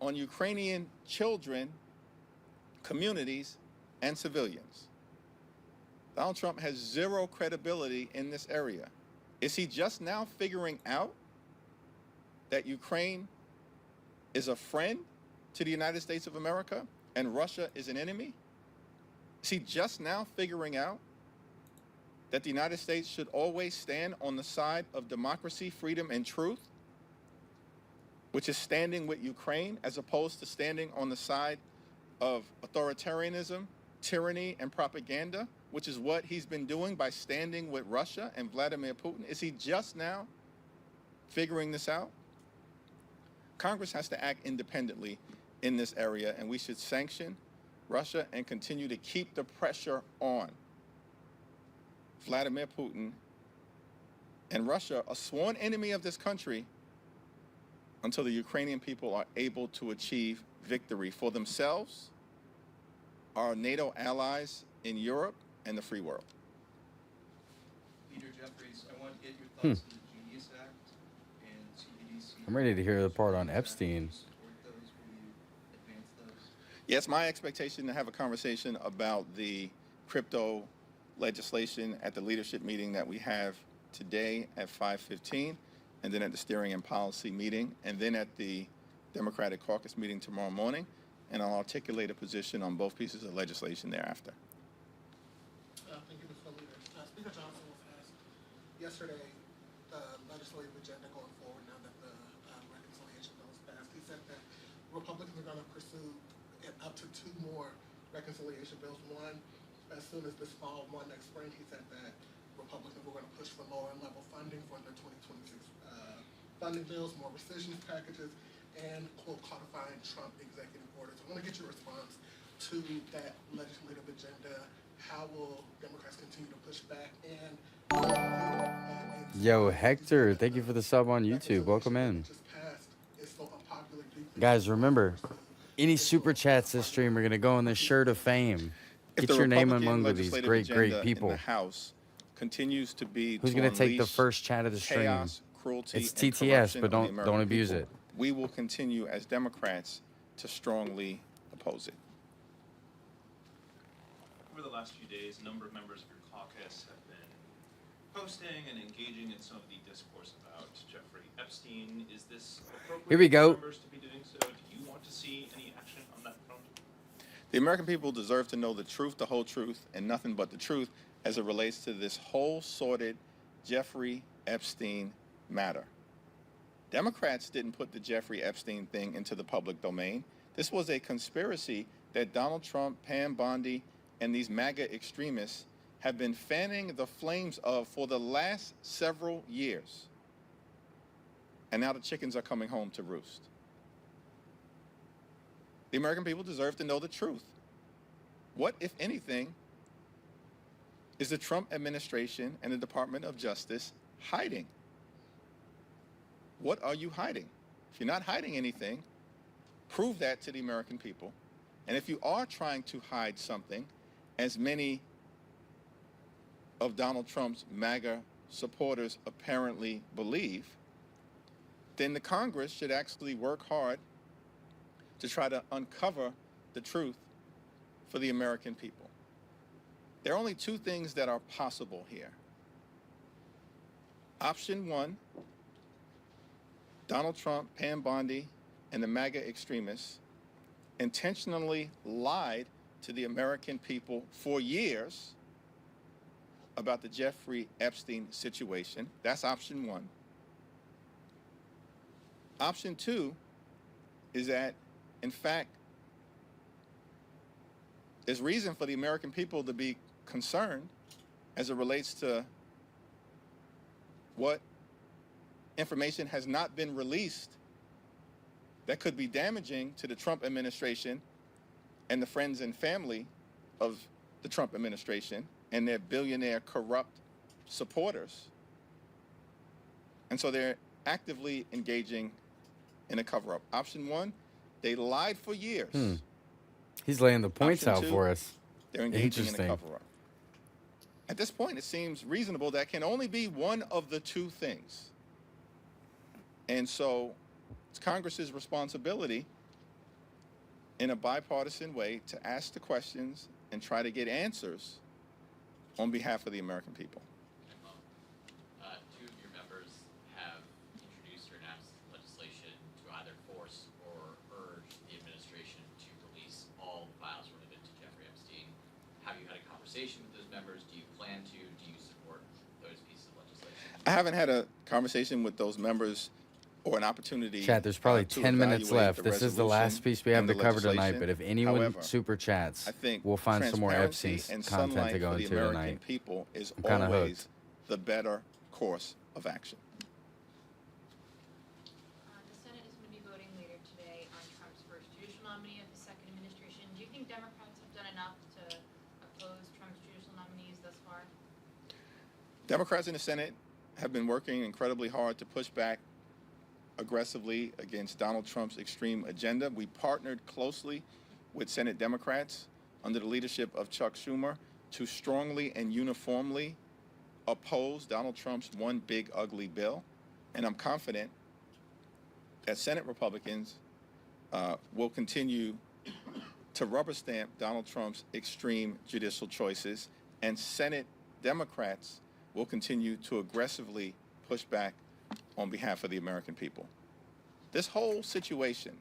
on Ukrainian children, communities, and civilians. Donald Trump has zero credibility in this area. Is he just now figuring out that Ukraine is a friend to the United States of America and Russia is an enemy? Is he just now figuring out that the United States should always stand on the side of democracy, freedom, and truth, which is standing with Ukraine as opposed to standing on the side of authoritarianism, tyranny, and propaganda, which is what he's been doing by standing with Russia and Vladimir Putin? Is he just now figuring this out? Congress has to act independently in this area, and we should sanction Russia and continue to keep the pressure on Vladimir Putin and Russia, a sworn enemy of this country, until the Ukrainian people are able to achieve victory for themselves, our NATO allies in Europe, and the free world. Leader Jeffries, I want to get your thoughts on the Genius Act and CBDC. I'm ready to hear the part on Epstein. Yes, my expectation to have a conversation about the crypto legislation at the leadership meeting that we have today at 5:15, and then at the steering and policy meeting, and then at the Democratic caucus meeting tomorrow morning, and I'll articulate a position on both pieces of legislation thereafter. Thank you, Mr. Leader. Speaker Johnson was asked yesterday the legislative agenda going forward now that the reconciliation bill is passed. He said that Republicans are going to pursue up to 2 more reconciliation bills. One as soon as this fall, one next spring. He said that Republicans were going to push for lower level funding for the 2026 funding bills, more rescission packages, and, quote, codifying Trump executive orders. I want to get your response to that legislative agenda. How will Democrats continue to push back? And Yo, Hector, thank you for the sub on YouTube. Welcome in. Guys, remember, any super chats this stream are going to go in the shirt of fame. Get your name among these great people. In the House continues to be Who's going to take the first chat of the stream? Chaos, cruelty, it's and TTS, but corruption don't abuse people. it. We will continue as Democrats to strongly oppose it. Over the last few days, a number of members of your caucus have been posting and engaging in some of the discourse about Jeffrey Epstein. Is this appropriate Here we go. for members to be doing so? Do you want to see any action on that front? The American people deserve to know the truth, the whole truth, and nothing but the truth as it relates to this whole sordid Jeffrey Epstein matter. Democrats didn't put the Jeffrey Epstein thing into the public domain. This was a conspiracy that Donald Trump, Pam Bondi, and these MAGA extremists have been fanning the flames of for the last several years. And now the chickens are coming home to roost. The American people deserve to know the truth. What, if anything, is the Trump administration and the Department of Justice hiding? What are you hiding? If you're not hiding anything, prove that to the American people. And if you are trying to hide something, as many of Donald Trump's MAGA supporters apparently believe, then the Congress should actually work hard to try to uncover the truth for the American people. There are only 2 things that are possible here. Option 1, Donald Trump, Pam Bondi, and the MAGA extremists intentionally lied to the American people for years about the Jeffrey Epstein situation. That's option 1. Option 2 is that, in fact, there's reason for the American people to be concerned as it relates to what information has not been released that could be damaging to the Trump administration and the friends and family of the Trump administration and their billionaire corrupt supporters. And so they're actively engaging in a cover-up. Option one, they lied for years. He's laying the points Option out two, for us. They're engaging in a Interesting. cover-up. At this point, it seems reasonable that can only be one of the two things. And so it's Congress's responsibility in a bipartisan way to ask the questions and try to get answers on behalf of the American people. Two of your members have introduced or announced legislation to either force or urge the administration to release all files related to Jeffrey Epstein. Have you had a conversation with those members? Do you plan to? Do you support those pieces of legislation? I haven't had a conversation with those members or an opportunity. Chat, there's probably to 10 minutes evaluate left. the This is the last resolution piece we have and to the cover tonight, legislation. but if anyone However, super chats, I think we'll find some more transparency Epstein and content sunlight to go for the into American tonight. people is I'm kinda always hooked. the better course of action. The Senate is going to be voting later today on Trump's first judicial nominee of the second administration. Do you think Democrats have done enough to oppose Trump's judicial nominees thus far? Democrats in the Senate have been working incredibly hard to push back aggressively against Donald Trump's extreme agenda. We partnered closely with Senate Democrats under the leadership of Chuck Schumer to strongly and uniformly oppose Donald Trump's one big ugly bill. And I'm confident that Senate Republicans will continue to rubber stamp Donald Trump's extreme judicial choices, and Senate Democrats will continue to aggressively push back on behalf of the American people. This whole situation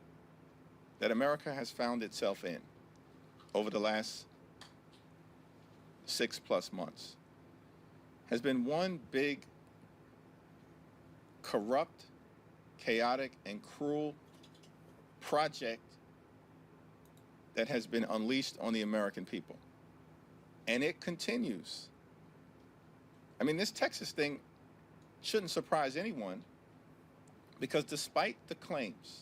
that America has found itself in over the last 6+ months has been one big corrupt, chaotic, and cruel project that has been unleashed on the American people. And it continues. I mean, this Texas thing shouldn't surprise anyone, because despite the claims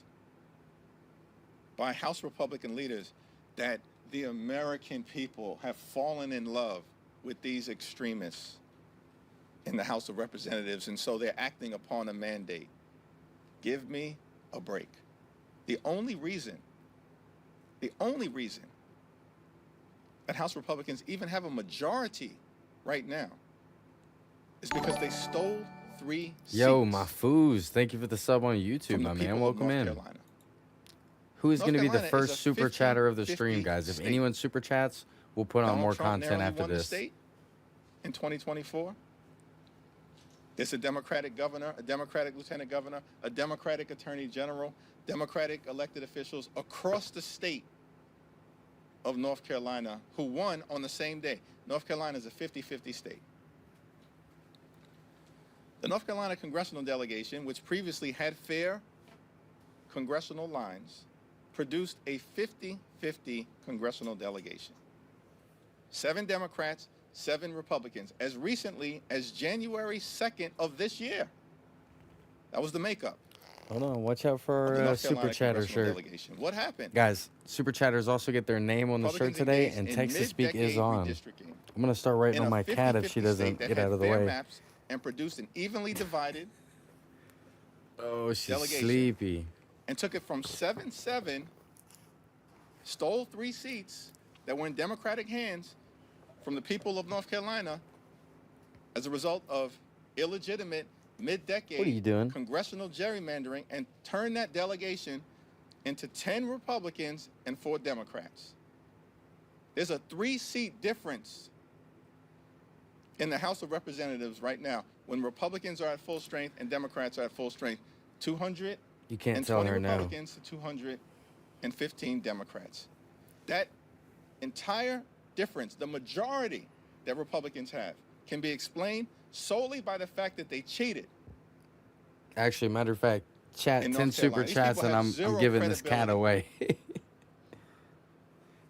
by House Republican leaders that the American people have fallen in love with these extremists in the House of Representatives, and so they're acting upon a mandate. Give me a break. The only reason that House Republicans even have a majority right now is because they stole 3 Yo, seats my foos. Thank you for the sub on YouTube, from the my man. people of Welcome North in. Carolina. Who is North going to be the Carolina is first a super chatter of the 50-50 stream, guys? If state. anyone super chats, we'll put on Donald more Trump content narrowly after won the this. state in 2024. There's a Democratic governor, a Democratic lieutenant governor, a Democratic attorney general, Democratic elected officials across the state of North Carolina who won on the same day. North Carolina is a 50-50 state. The North Carolina congressional delegation, which previously had fair congressional lines, produced a 50-50 congressional delegation. 7 Democrats, 7 Republicans, as recently as January 2nd of this year. That was the makeup. Hold on, watch out for of the our North super Carolina chatter congressional shirt. delegation. What happened? Guys, super chatters also get their name on the shirt Republicans today, engaged and in Text to Speak is mid-decade on. redistricting I'm going to start writing in on a my cat if 50-50 she doesn't state that get had out of the fair way. maps and produced an evenly divided Oh, she's delegation. sleepy. And took it from 7-7, stole 3 seats that were in Democratic hands from the people of North Carolina as a result of illegitimate mid-decade What are you doing? congressional gerrymandering, and turned that delegation into 10 Republicans and 4 Democrats. There's a 3-seat difference in the House of Representatives right now when Republicans are at full strength and Democrats are at full strength. 200 You can't and tell 20 her no. Republicans to 215 Democrats. That entire difference, the majority that Republicans have, can be explained solely by the fact that they cheated. Actually, matter of fact, chat In 10 North super Carolina. These chats people and have I'm zero giving this cat credibility. away.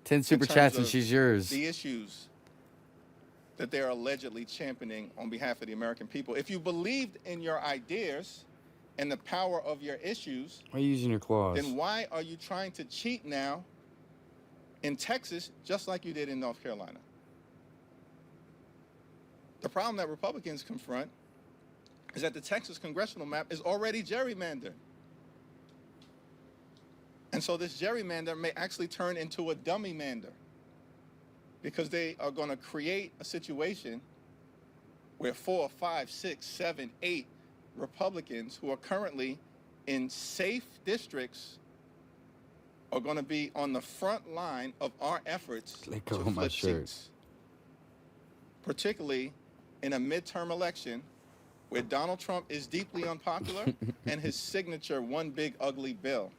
10 super in terms chats and of she's yours. The issues that they are allegedly championing on behalf of the American people. If you believed in your ideas and the power of your issues, Why are you using your claws? then why are you trying to cheat now in Texas just like you did in North Carolina? The problem that Republicans confront is that the Texas congressional map is already gerrymandered. And so this gerrymander may actually turn into a dummy mander, because they are going to create a situation where 4, 5, 6, 7, 8 Republicans who are currently in safe districts are going to be on the front line of our efforts Let to go of my flip shirt. seats, particularly in a midterm election where Donald Trump is deeply unpopular and his signature one big ugly bill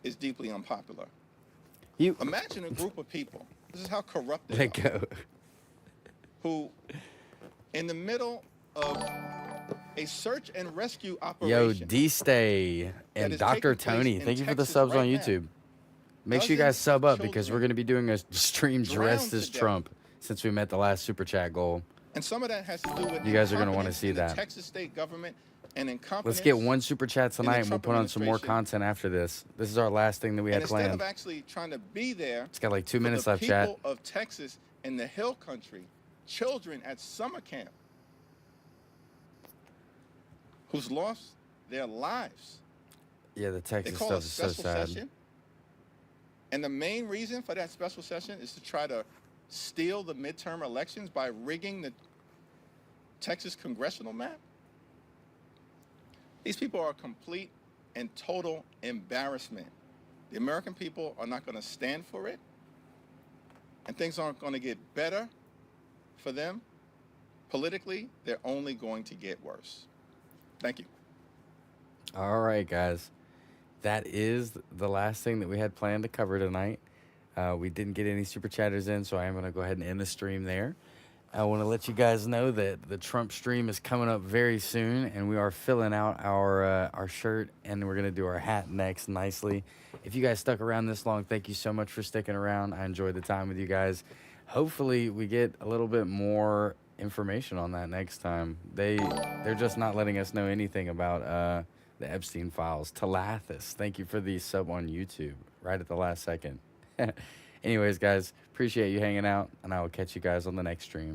is deeply unpopular. Imagine a group of people, this is how corrupt they Let are, go. who in the middle of a search and rescue Yo, operation D-Stay that and is Dr. taking place Tony, in thank you for the Texas subs on right now, YouTube. Make sure you guys dozens sub of up because we're children going to be doing a stream drowned dressed as to death. Trump since we met the last super chat goal. And some of that has to do with You guys are going to want to incompetence see in the that. Texas state government and incompetence. Let's get one super chat in the tonight and we'll Trump put on some more administration. content after this. This is our last thing that we And had instead planned. of actually trying to be there, It's got like 2 for minutes the left, chat. people of Texas and the Hill Country, children at summer camp who's lost their lives. Yeah, the They Texas call stuff a is so special sad. session. And the main reason for that special session is to try to steal the midterm elections by rigging the Texas congressional map. These people are a complete and total embarrassment. The American people are not going to stand for it, and things aren't going to get better for them. Politically, they're only going to get worse. Thank you. All right, guys. That is the last thing that we had planned to cover tonight. We didn't get any super chatters in, so I am going to go ahead and end the stream there. I want to let you guys know that the Trump stream is coming up very soon, and we are filling out our shirt, and we're going to do our hat next nicely. If you guys stuck around this long, thank you so much for sticking around. I enjoyed the time with you guys. Hopefully, we get a little bit more information on that next time. They're just not letting us know anything about the Epstein files. Talathis, thank you for the sub on YouTube right at the last second. Anyways, guys, appreciate you hanging out, and I will catch you guys on the next stream.